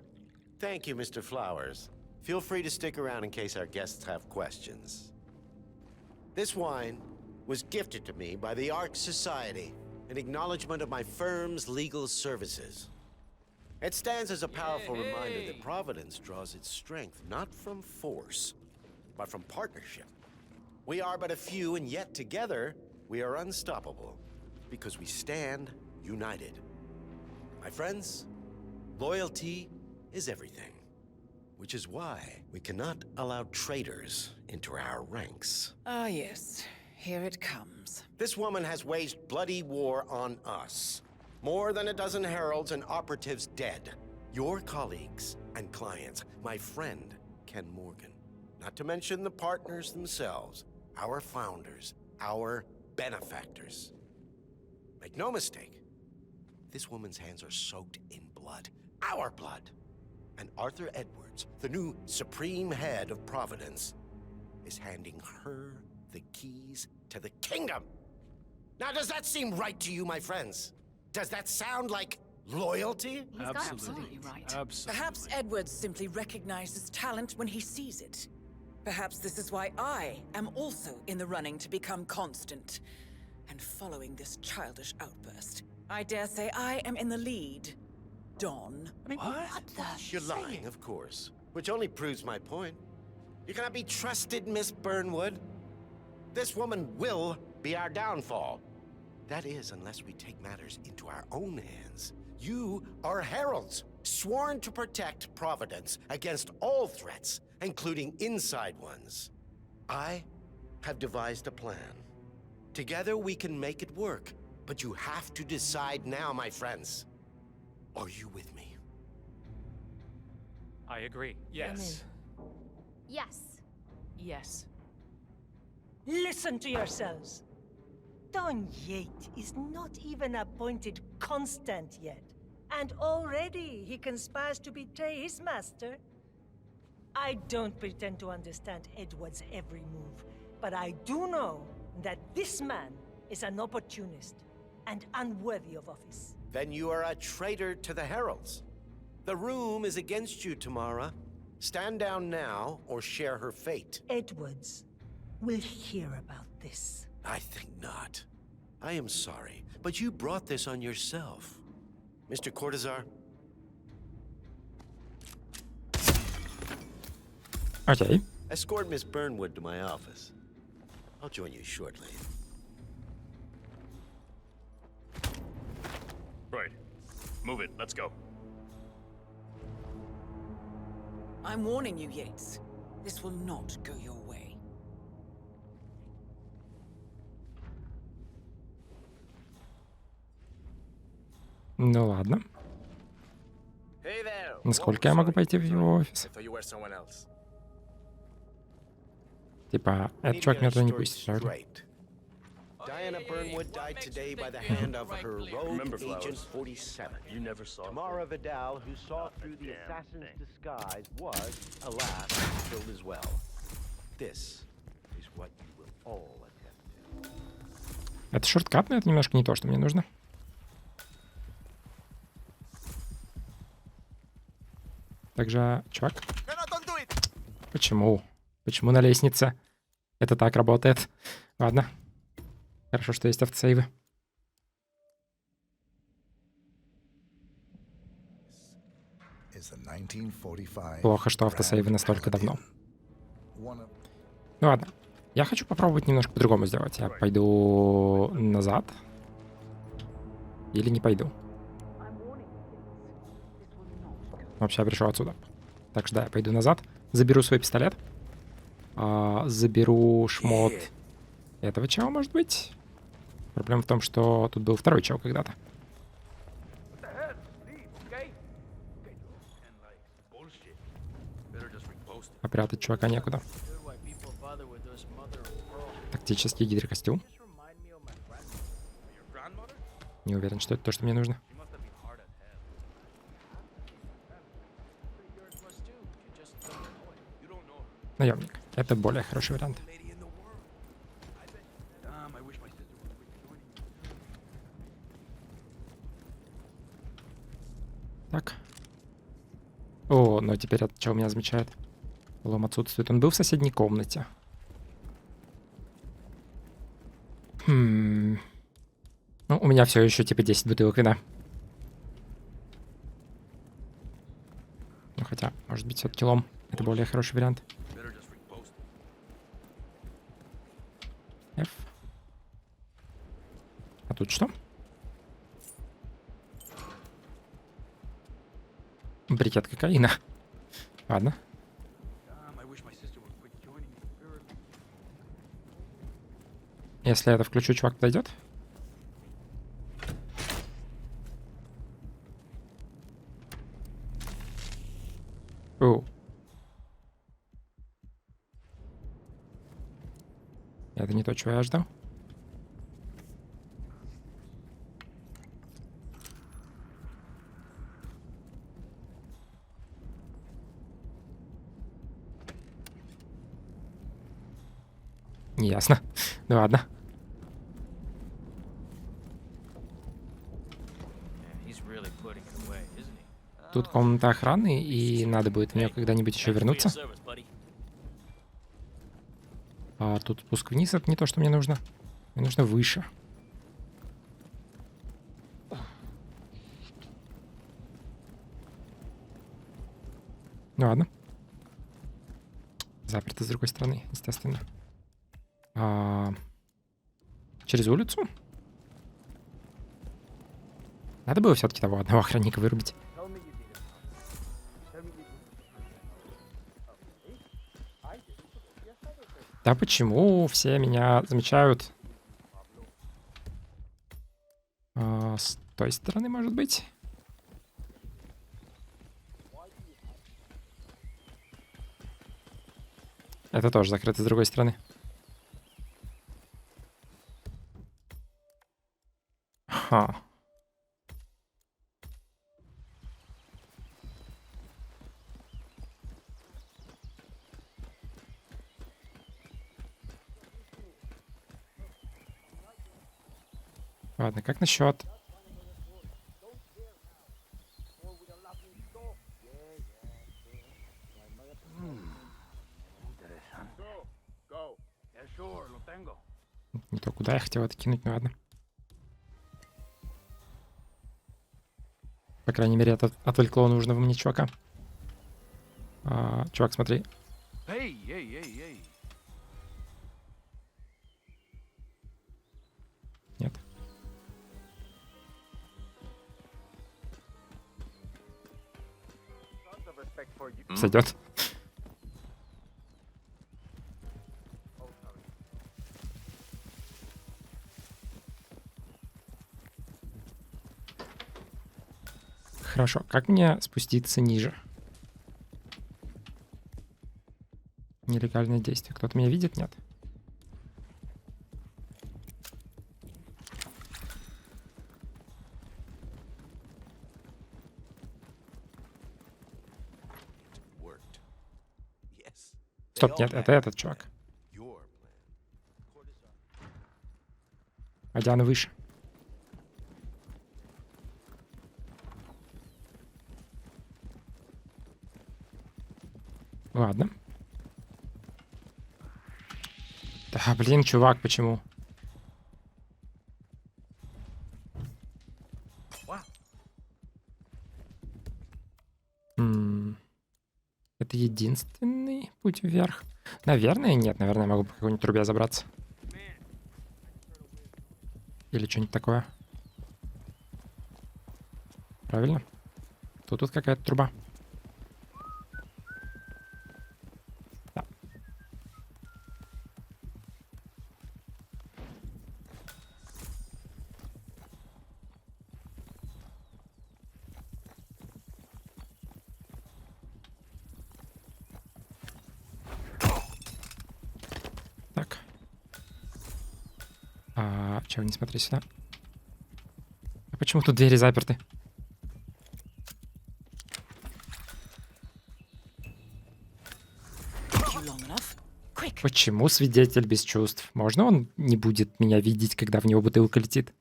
Thank you, Mr. Flowers. Feel free to stick around in case our guests have questions. This wine was gifted to me by the Ark Society in acknowledgement of my firm's legal services. It stands as a powerful reminder that Providence draws its strength not from force, but from partnership. We are but a few, and yet together we are unstoppable because we stand united. My friends, loyalty is everything. Which is why we cannot allow traitors into our ranks. Ah, yes. Here it comes. This woman has waged bloody war on us. More than a dozen heralds and operatives dead. Your colleagues and clients, my friend, Ken Morgan. Not to mention the partners themselves, our founders, our benefactors. Make no mistake, this woman's hands are soaked in blood. Our blood. And Arthur Edwards, the new supreme head of Providence, is handing her the keys to the kingdom. Now, does that seem right to you, my friends? Does that sound like loyalty? He's absolutely right. Perhaps Edwards simply recognizes talent when he sees it. Perhaps this is why I am also in the running to become constant. And following this childish outburst, I dare say I am in the lead. Don. What You're lying, of course. Which only proves my point. You cannot be trusted, Miss Burnwood. This woman will be our downfall. That is, unless we take matters into our own hands. You are heralds, sworn to protect Providence against all threats, including inside ones. I have devised a plan. Together we can make it work, but you have to decide now, my friends. Are you with me? I agree. Yes. Yes. Yes. Listen to yourselves. Don Yates is not even appointed constant yet. And already he conspires to betray his master. I don't pretend to understand Edward's every move, but I do know that this man is an opportunist and unworthy of office. Then you are a traitor to the heralds. The room is against you, Tamara. Stand down now or share her fate. Edwards will hear about this. I think not. I am sorry, but you brought this on yourself. Mr. Cortazar? Okay. Escort Miss Burnwood to my office. I'll join you shortly. Right. Move it. Let's go. I'm warning you, Yates. This will not go your way. Ну ладно. Hey there. Насколько я могу пойти в его офис? I thought you were someone else. Типа, этот чувак меня туда не пустит, правда? Diana Burnwood died today by the hand of her rogue Remember, Agent Flowers, 47. You never saw Tamara Vidal, who saw through the assassin's disguise, was, alas, killed as well. This is what you will all attest to. Это шорткат, но это немножко не то, что мне нужно. Также, чувак. Почему? Почему на лестнице? Это так работает. Ладно. Хорошо, что есть автосейвы. Плохо, что автосейвы настолько давно. Ну ладно. Я хочу попробовать немножко по-другому сделать. Я пойду назад. Или не пойду. Вообще, я пришел отсюда. Так что да, я пойду назад. Заберу свой пистолет. Заберу шмот этого чела, может быть. Проблема в том, что тут был второй чел когда-то. А прятать чувака некуда. Тактический гидрокостюм. Не уверен, что это то, что мне нужно. Наемник. Это более хороший вариант. Так. О, но теперь этот чел меня замечает. Лом отсутствует. Он был в соседней комнате. Ну, у меня все еще типа 10 бутылок вина. Ну, хотя, может быть, все-таки лом. Это более хороший вариант. F. А тут что? Брикет кокаина. Ладно. Если я это включу, чувак подойдет? Оу. Это не то, чего я ждал. Ясно. Ну ладно. Тут комната охраны, и надо будет в нее когда-нибудь еще вернуться. А тут спуск вниз, это не то, что мне нужно. Мне нужно выше. Ну ладно. Заперто с другой стороны, естественно. Через улицу? Надо было все-таки того одного охранника вырубить. Да почему все меня замечают? С той стороны, может быть? Это тоже закрыто с другой стороны. Ха. Ладно, как насчет... Не то, куда я хотел это кинуть, ну ладно. По крайней мере, это отвлекло нужного мне чувака. Чувак, смотри. Нет. Сойдет. Хорошо, как мне спуститься ниже? Нелегальное действие. Кто-то меня видит? Нет. Стоп, нет, это этот чувак. А Диана выше. Ладно. Да, блин, чувак, почему? Это единственный путь вверх? Наверное, нет. Наверное, я могу по какой-нибудь трубе забраться. Или что-нибудь такое. Правильно? Тут какая-то труба. Да. Так. Чего, не смотри сюда. А почему тут двери заперты? Почему свидетель без чувств? Можно он не будет меня видеть, когда в него бутылка летит?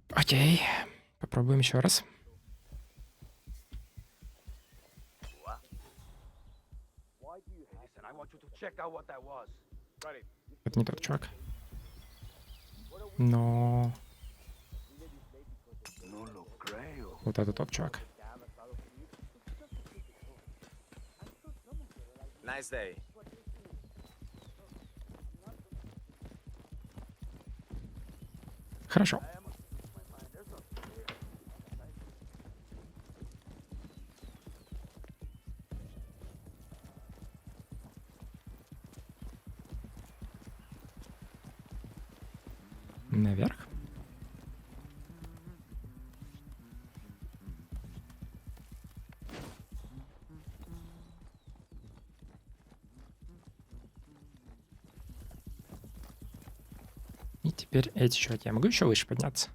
Окей. Попробуем еще раз. Это не тот чувак. Но... Вот это тот чувак. Nice day. Хорошо. Наверх. И теперь эти чуваки. Я могу еще выше подняться?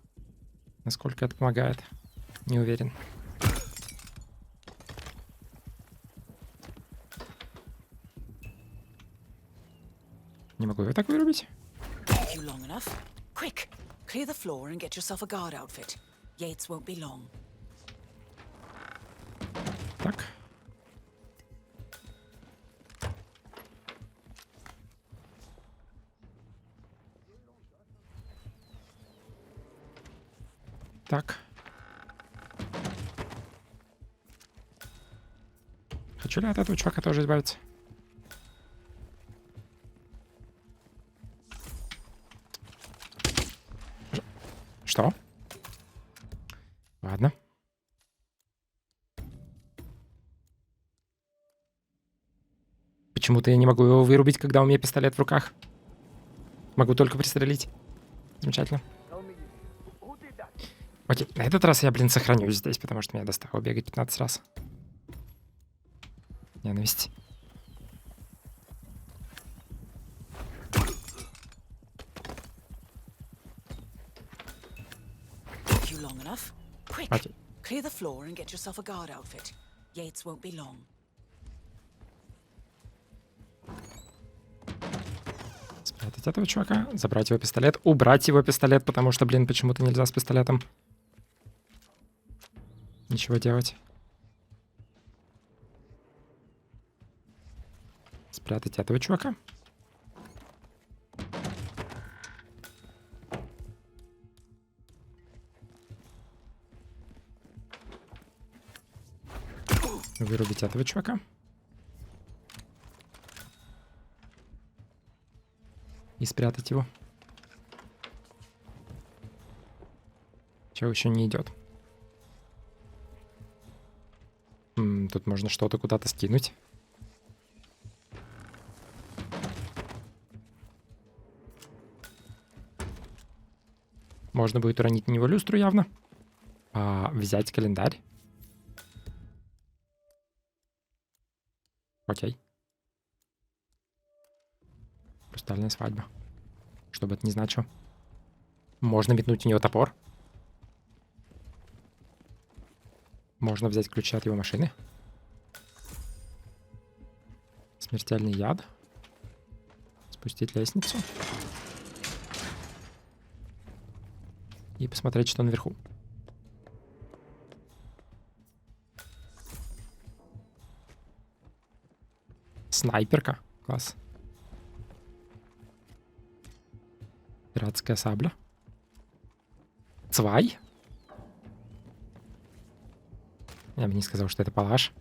Насколько это помогает? Не уверен. Не могу его так вырубить? Take you long enough. Quick, clear the floor and get yourself a guard outfit. Yates won't be long. Так. Так. Хочу ли от этого чувака тоже избавиться? Что? Ладно. Почему-то я не могу его вырубить, когда у меня пистолет в руках. Могу только пристрелить. Замечательно. Окей, на этот раз я, блин, сохранюсь здесь, потому что меня достало бегать 15 раз. Ненависть. Take you long enough. Quick, Окей. clear the floor and get yourself a guard outfit. Yates won't be long. Спрятать этого чувака, забрать его пистолет, убрать его пистолет, потому что, блин, почему-то нельзя с пистолетом ничего делать. Спрятать этого чувака. Вырубить этого чувака. И спрятать его. Чего еще не идет? Тут можно что-то куда-то скинуть. Можно будет уронить на него люстру явно. Взять календарь. Окей. Хрустальная свадьба. Что бы это ни значило. Можно метнуть у него топор. Можно взять ключи от его машины. Смертельный яд. Спустить лестницу. И посмотреть, что наверху. Снайперка. Класс. Пиратская сабля. Цвай. Я бы не сказал, что это палаш.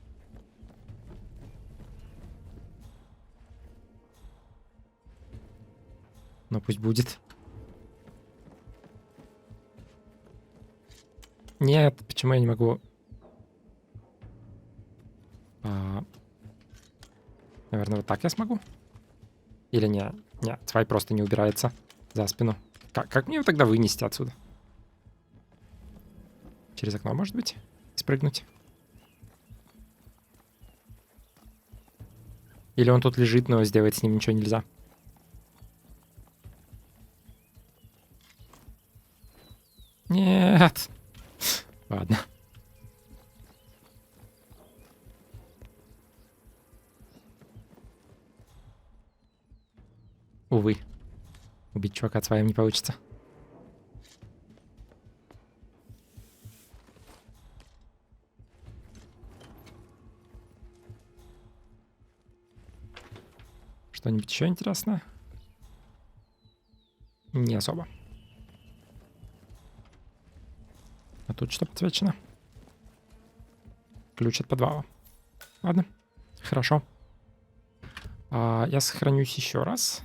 Но пусть будет. Нет, почему я не могу? Наверное, вот так я смогу? Или не? Нет, цвай просто не убирается за спину. Как мне его тогда вынести отсюда? Через окно, может быть? Спрыгнуть? Или он тут лежит, но сделать с ним ничего нельзя? Нет. Ладно. Увы. Убить чувака своим не получится. Что-нибудь еще интересное? Не особо. А тут что подсвечено? Ключ от подвала. Ладно, хорошо. Я сохранюсь еще раз.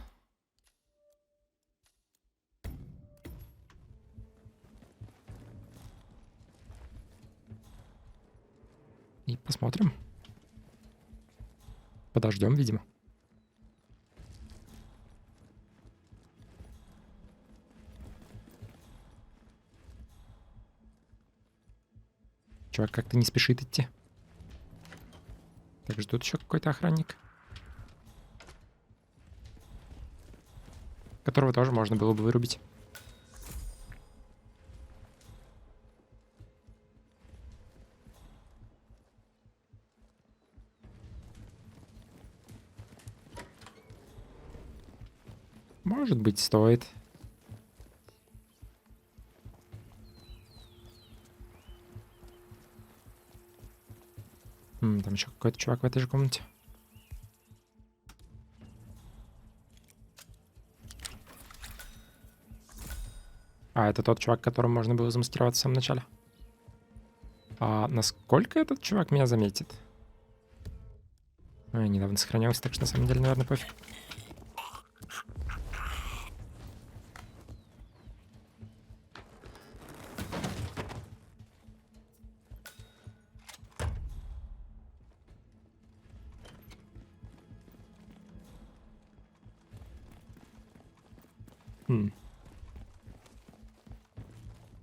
И посмотрим. Подождем, видимо. чувак как-то не спешит идти. Так, ждут еще какой-то охранник. Которого тоже можно было бы вырубить. Может быть, стоит. Там еще какой-то чувак в этой же комнате. А, это тот чувак, которым можно было замаскироваться в самом начале. А насколько этот чувак меня заметит? Я недавно сохранялся, так что на самом деле, наверное, пофиг.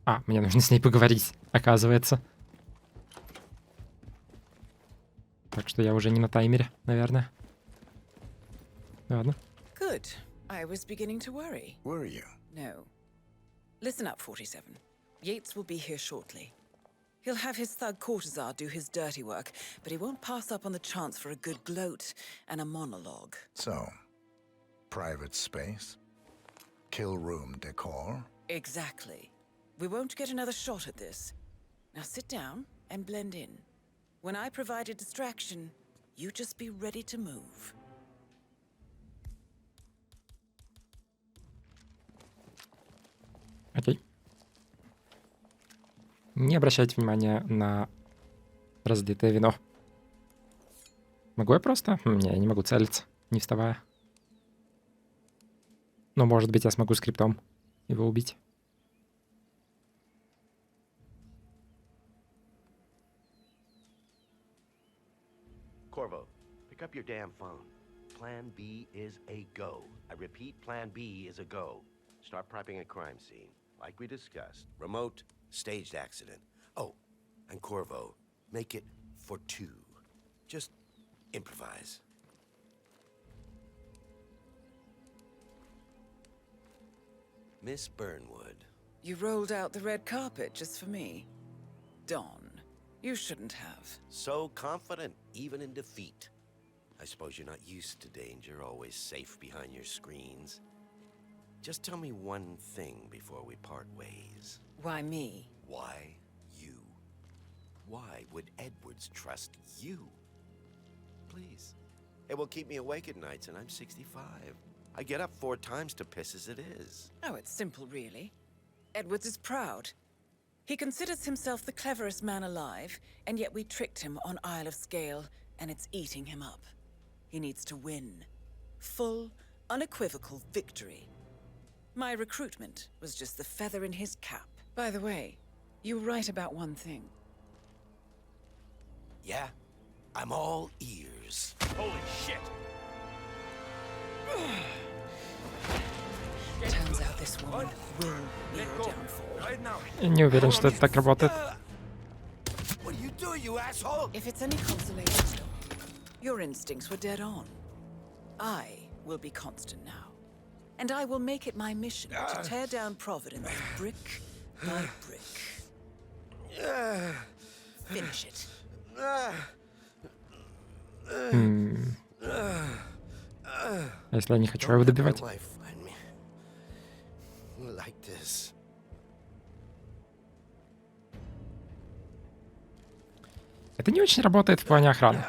А, мне нужно с ней поговорить, оказывается. Так что я уже не на таймере, наверное. Ладно. Good. I was beginning to worry. Were you? No. Listen up, 47. Yates will be here shortly. He'll have his thug Cortazar do his dirty work, but he won't pass up on the chance for a good gloat and a monologue. So, private space? Kill room decor? Exactly. We won't get another shot at this. Now sit down and blend in. When I provide a distraction, you just be ready to move. Окей. Не обращайте внимания на разлитое вино. Могу я просто? Не, я не могу целиться, не вставая. Но, может быть, я смогу скриптом его убить. Corvo, pick up your damn phone. Plan B is a go. I repeat, Plan B is a go. Start prepping a crime scene. Like we discussed. Remote, staged accident. Oh, and Corvo, make it for two. Just improvise. Miss Burnwood. You rolled out the red carpet just for me. Don, you shouldn't have. So confident, even in defeat. I suppose you're not used to danger, always safe behind your screens. Just tell me one thing before we part ways. Why me? Why you? Why would Edwards trust you? Please. It will keep me awake at nights, and I'm 65. I get up 4 times to piss as it is. Oh, it's simple, really. Edwards is proud. He considers himself the cleverest man alive, and yet we tricked him on Isle of Scale, and it's eating him up. He needs to win. Full, unequivocal victory. My recruitment was just the feather in his cap. By the way, you were right about one thing. Yeah? I'm all ears. Holy shit! Turns out this woman will be your downfall. Не уверен, что это так работает. What do you do, you asshole? If it's any consolation, your instincts were dead on. I will be constant now. And I will make it my mission to tear down Providence brick by brick. Finish it. А если я не хочу его добивать? Like this. Это не очень работает в плане охраны.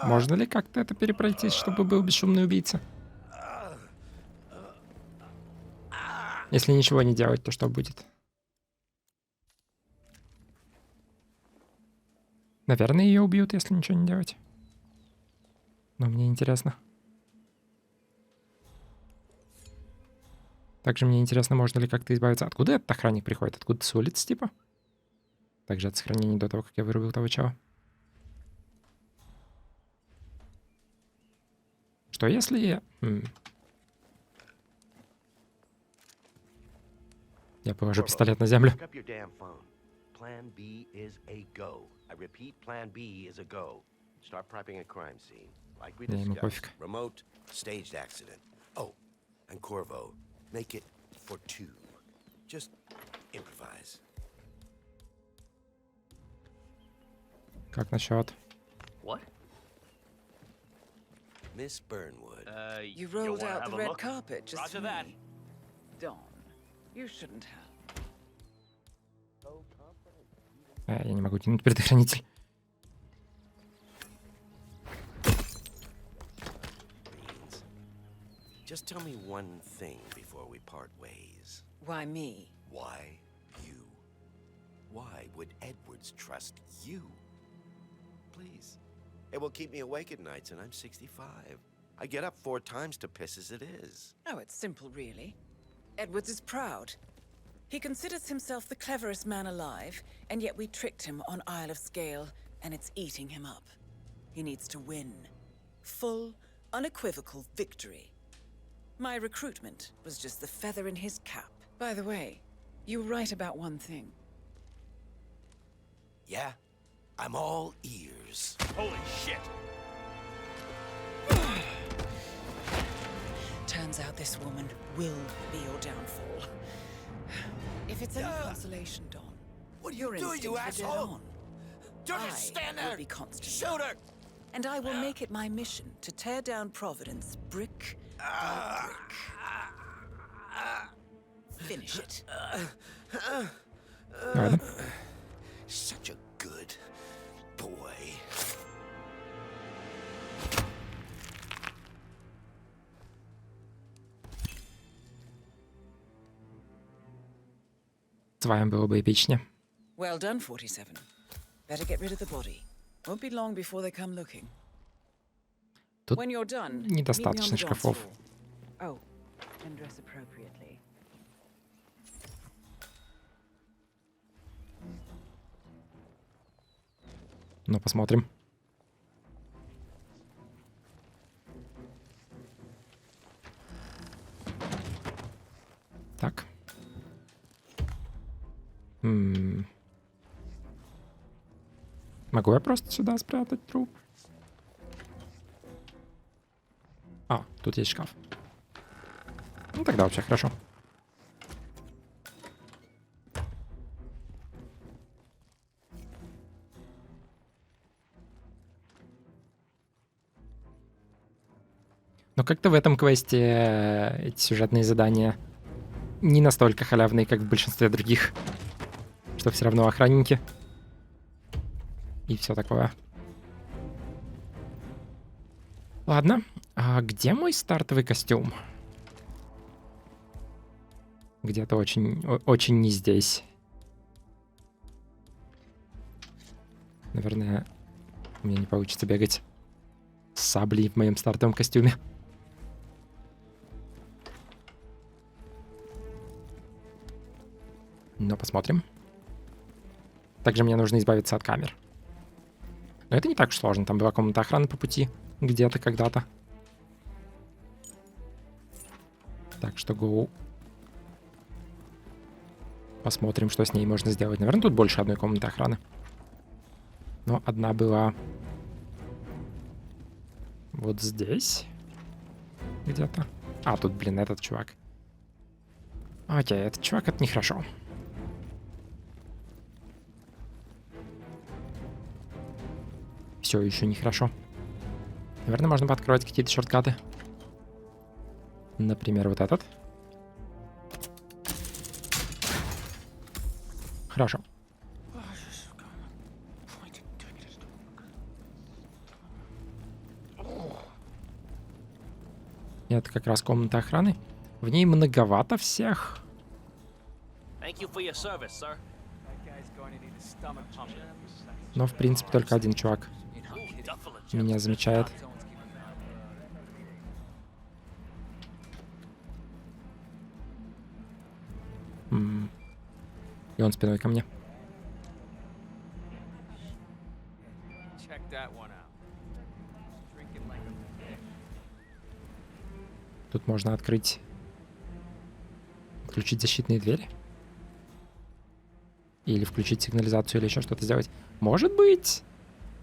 Можно ли как-то это перепройти, чтобы был бесшумный убийца? Если ничего не делать, то что будет? Наверное, ее убьют, если ничего не делать. Но мне интересно. Также мне интересно, можно ли как-то избавиться... Откуда этот охранник приходит? Откуда с улиц, типа? Также от сохранения до того, как я вырубил того чела. Что если... Я положу пистолет на землю. Plan B is a go. I repeat, Plan B is a go. Start prepping a crime scene. Like we Да, ему discussed. пофиг. Remote, staged accident. Oh, and Corvo, make it for 2. Just improvise. Как насчет? What? Miss Burnwood. You rolled wanna out have the a red look? carpet just Roger for that. me. Don, you shouldn't have. Я не могу тянуть предохранитель. Just tell me one thing before we part ways. Why me? Why you? Why would Edwards trust you? Please. It will keep me awake at nights, and I'm 65. I get up 4 times to piss as it is. Oh, it's simple, really. Edwards is proud. He considers himself the cleverest man alive, and yet we tricked him on Isle of Scale, and it's eating him up. He needs to win. Full, unequivocal victory. My recruitment was just the feather in his cap. By the way, you were right about one thing. Yeah? I'm all ears. Holy shit! Turns out this woman will be your downfall. If it's any consolation, Don, What are your you doing, you instincts are dead asshole? on. Don't I just stand will there! be constant. Shoot her! And I will make it my mission to tear down Providence brick by brick. Finish it. Ладно. Such a good boy. С вами было бы эпичнее. Well done, 47. Better get rid of the body. Won't be long before they come looking. Тут When you're done, недостаточно meet me on the dance шкафов. floor. Oh, and dress appropriately. Ну, посмотрим. Так. Могу я просто сюда спрятать труп? А, тут есть шкаф. Ну, тогда вообще хорошо. Но как-то в этом квесте эти сюжетные задания не настолько халявные, как в большинстве других. Что все равно охранники. И все такое. Ладно. А где мой стартовый костюм? Где-то очень не здесь. Наверное, у меня не получится бегать с саблей в моем стартовом костюме. Но посмотрим. Также мне нужно избавиться от камер. Но это не так уж сложно. Там была комната охраны по пути. Где-то, когда-то. Так что go. Посмотрим, что с ней можно сделать. Наверное, тут больше одной комнаты охраны. Но одна была вот здесь. Где-то. А, тут, блин, этот чувак. Окей, этот чувак — это нехорошо. Все еще нехорошо. Наверное, можно пооткрывать какие-то шорткаты. Например, вот этот. Хорошо. Это как раз комната охраны. В ней многовато всех. Thank you for your service, sir. Но, в принципе, только один чувак меня замечает. И он спиной ко мне. Check that one out. Drinking like a... Тут можно открыть, включить защитные двери. Или включить сигнализацию, или еще что-то сделать. Может быть?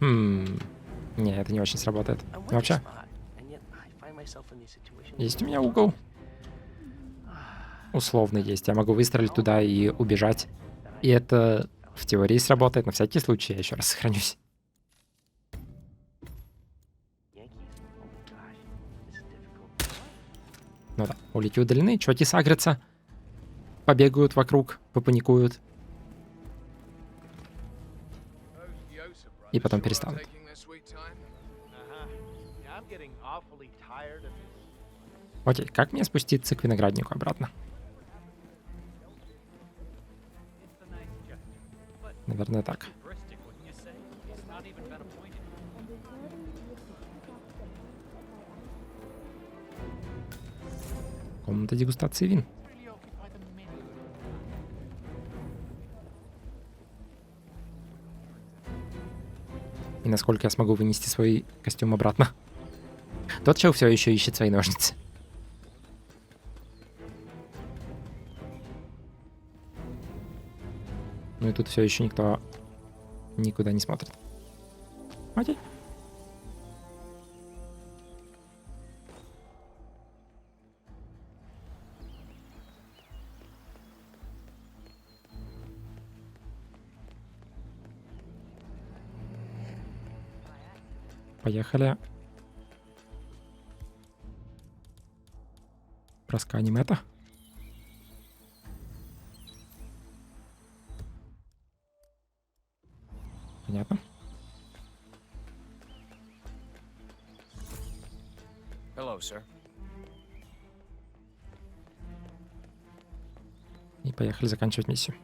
Не, это не очень сработает. Ну, вообще, есть у меня угол. Условно есть. Я могу выстрелить туда и убежать. И это в теории сработает. На всякий случай я еще раз сохранюсь. Ну да, улики удалены, чуваки сагрятся, побегают вокруг, попаникуют. И потом перестанут. Окей, как мне спуститься к винограднику обратно? Наверное, так. Комната дегустации вин. И насколько я смогу вынести свой костюм обратно. Тот чел все еще ищет свои ножницы. Ну и тут все еще никто никуда не смотрит. Окей. Поехали. Просканим это. Понятно. Hello, sir. И поехали заканчивать миссию.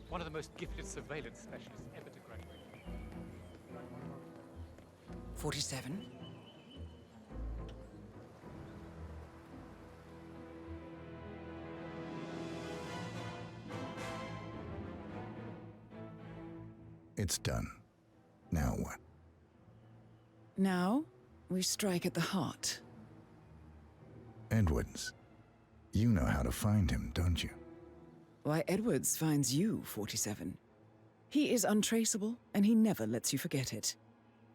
One of the most gifted surveillance specialists ever to graduate. 47? It's done. Now what? Now, we strike at the heart. Edwards. You know how to find him, don't you? Why, Edwards finds you, 47. He is untraceable, and he never lets you forget it.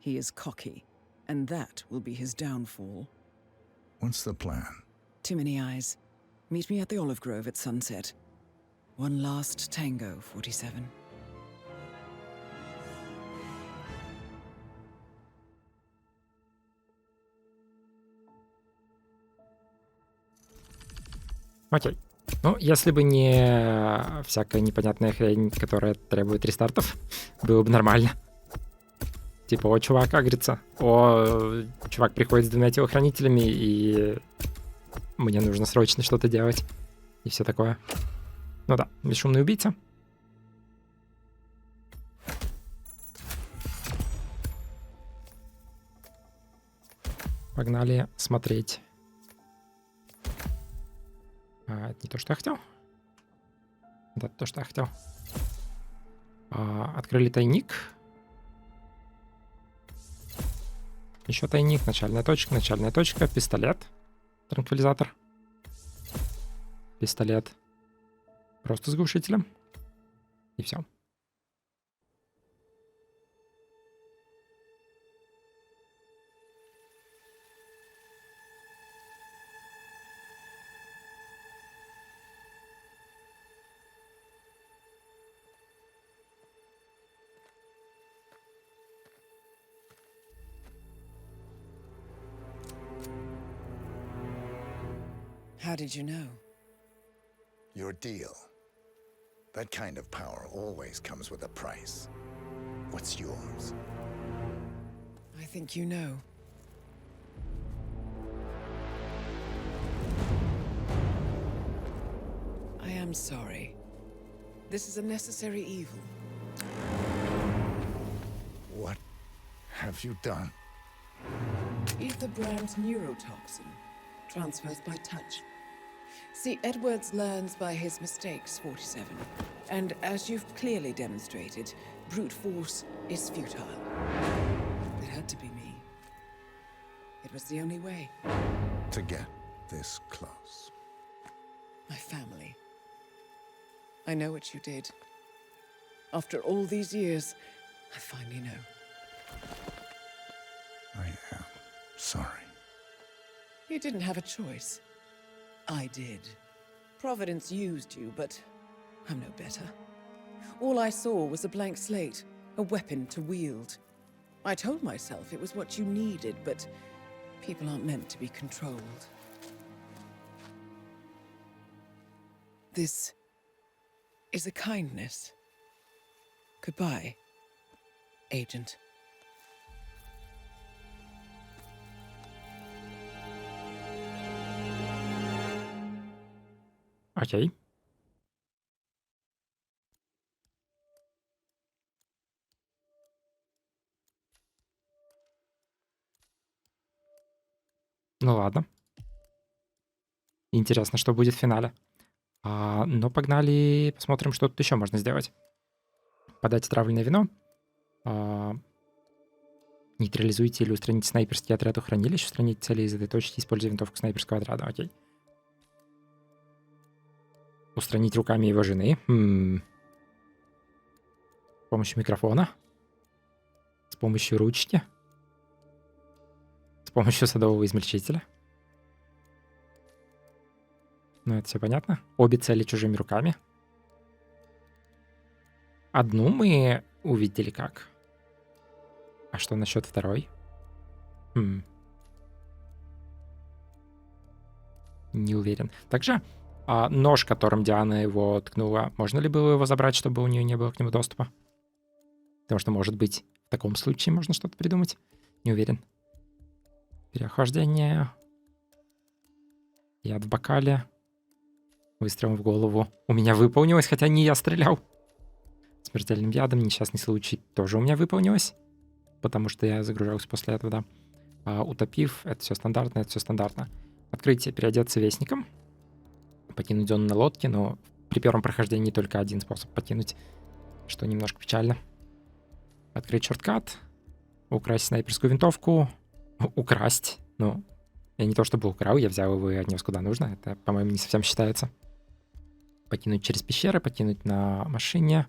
He is cocky, and that will be his downfall. What's the plan? Too many eyes. Meet me at the olive grove at sunset. One last tango, 47. Окей. Ну, если бы не всякая непонятная хрень, которая требует рестартов, было бы нормально. Типа, о, чувак агрится. О, чувак приходит с двумя телохранителями, и мне нужно срочно что-то делать. И все такое. Ну да, бесшумный убийца. Погнали смотреть. Это не то, что я хотел. Да, то, что я хотел. Открыли тайник. Еще тайник, начальная точка, пистолет, транквилизатор, пистолет, просто с глушителем. И все. How did you know? Your deal. That kind of power always comes with a price. What's yours? I think you know. I am sorry. This is a necessary evil. What have you done? Ether brand neurotoxin. Transfers by touch. See, Edwards learns by his mistakes, 47. And as you've clearly demonstrated, brute force is futile. It had to be me. It was the only way. To get this close. My family. I know what you did. After all these years, I finally know. I am sorry. You didn't have a choice. I did. Providence used you, but I'm no better. All I saw was a blank slate, a weapon to wield. I told myself it was what you needed, but people aren't meant to be controlled. This is a kindness. Goodbye, Agent. Окей. Ну ладно. Интересно, что будет в финале. Но погнали, посмотрим, что тут еще можно сделать. Подать отравленное вино. Нейтрализуйте или устраните снайперский отряд у хранилища. Устранить цели из этой точки, используя винтовку снайперского отряда. Окей. Устранить руками его жены. С помощью микрофона. С помощью ручки. С помощью садового измельчителя. Ну, это все понятно. Обе цели чужими руками. Одну мы увидели как. А что насчет второй? Не уверен. Также нож, которым Диана его ткнула, можно ли было его забрать, чтобы у нее не было к нему доступа? Потому что, может быть, в таком случае можно что-то придумать. Не уверен. Переохлаждение. Яд в бокале. Выстрелом в голову. У меня выполнилось, хотя не я стрелял. Смертельным ядом. Несчастный случай тоже у меня выполнилось. Потому что я загружался после этого, да. Утопив. Это все стандартно, это все стандартно. Открытие. Переодеться вестником. Покинуть зону на лодке, но при первом прохождении только один способ покинуть, что немножко печально. Открыть шорткат. Украсть снайперскую винтовку. Украсть. Ну, я не то чтобы украл, я взял его и отнес куда нужно. Это, по-моему, не совсем считается. Покинуть через пещеры, покинуть на машине.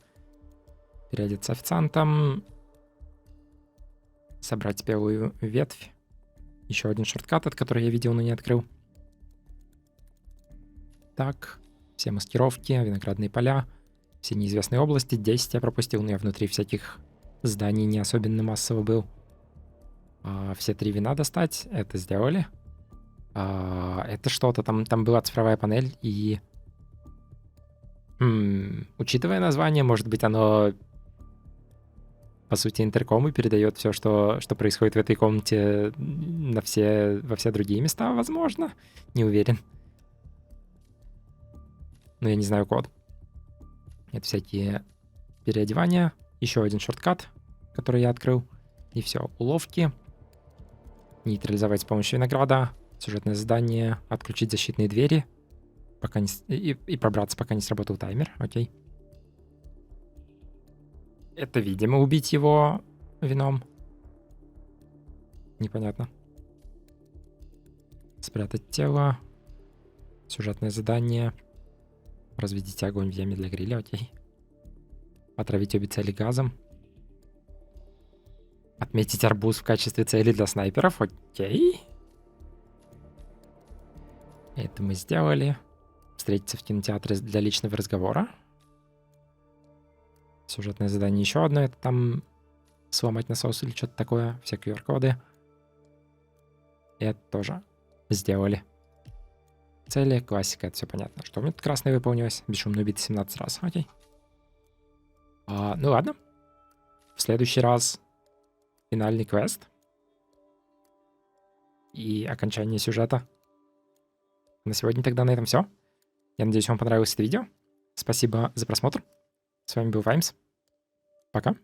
Переодеться официантом. Собрать белую ветвь. Еще один шорткат, от которого я видел, но не открыл. Так, все маскировки, виноградные поля, все неизвестные области. 10 я пропустил, но я внутри всяких зданий не особенно массово был. Все 3 вина достать, это сделали. Это что-то, там была цифровая панель, и... учитывая название, может быть, оно... По сути, интерком и передает все, что происходит в этой комнате во все другие места, возможно. Не уверен. Но я не знаю код. Это всякие переодевания. Еще один шорткат, который я открыл. И все. Уловки. Нейтрализовать с помощью винограда. Сюжетное задание. Отключить защитные двери. Пока не... и пробраться, пока не сработал таймер. Окей. Это, видимо, убить его вином. Непонятно. Спрятать тело. Сюжетное задание. Разведите огонь в яме для гриля, окей. Отравить обе цели газом. Отметить арбуз в качестве цели для снайперов, окей. Это мы сделали. Встретиться в кинотеатре для личного разговора. Сюжетное задание еще одно. Это там сломать насос или что-то такое. Все QR-коды. И это тоже сделали. Цели, классика, это все понятно. Что у меня тут красное выполнилось? Бесшумно убито 17 раз. Окей. Ну ладно. В следующий раз финальный квест. И окончание сюжета. На сегодня тогда на этом все. Я надеюсь, вам понравилось это видео. Спасибо за просмотр. С вами был Ваймс. Пока.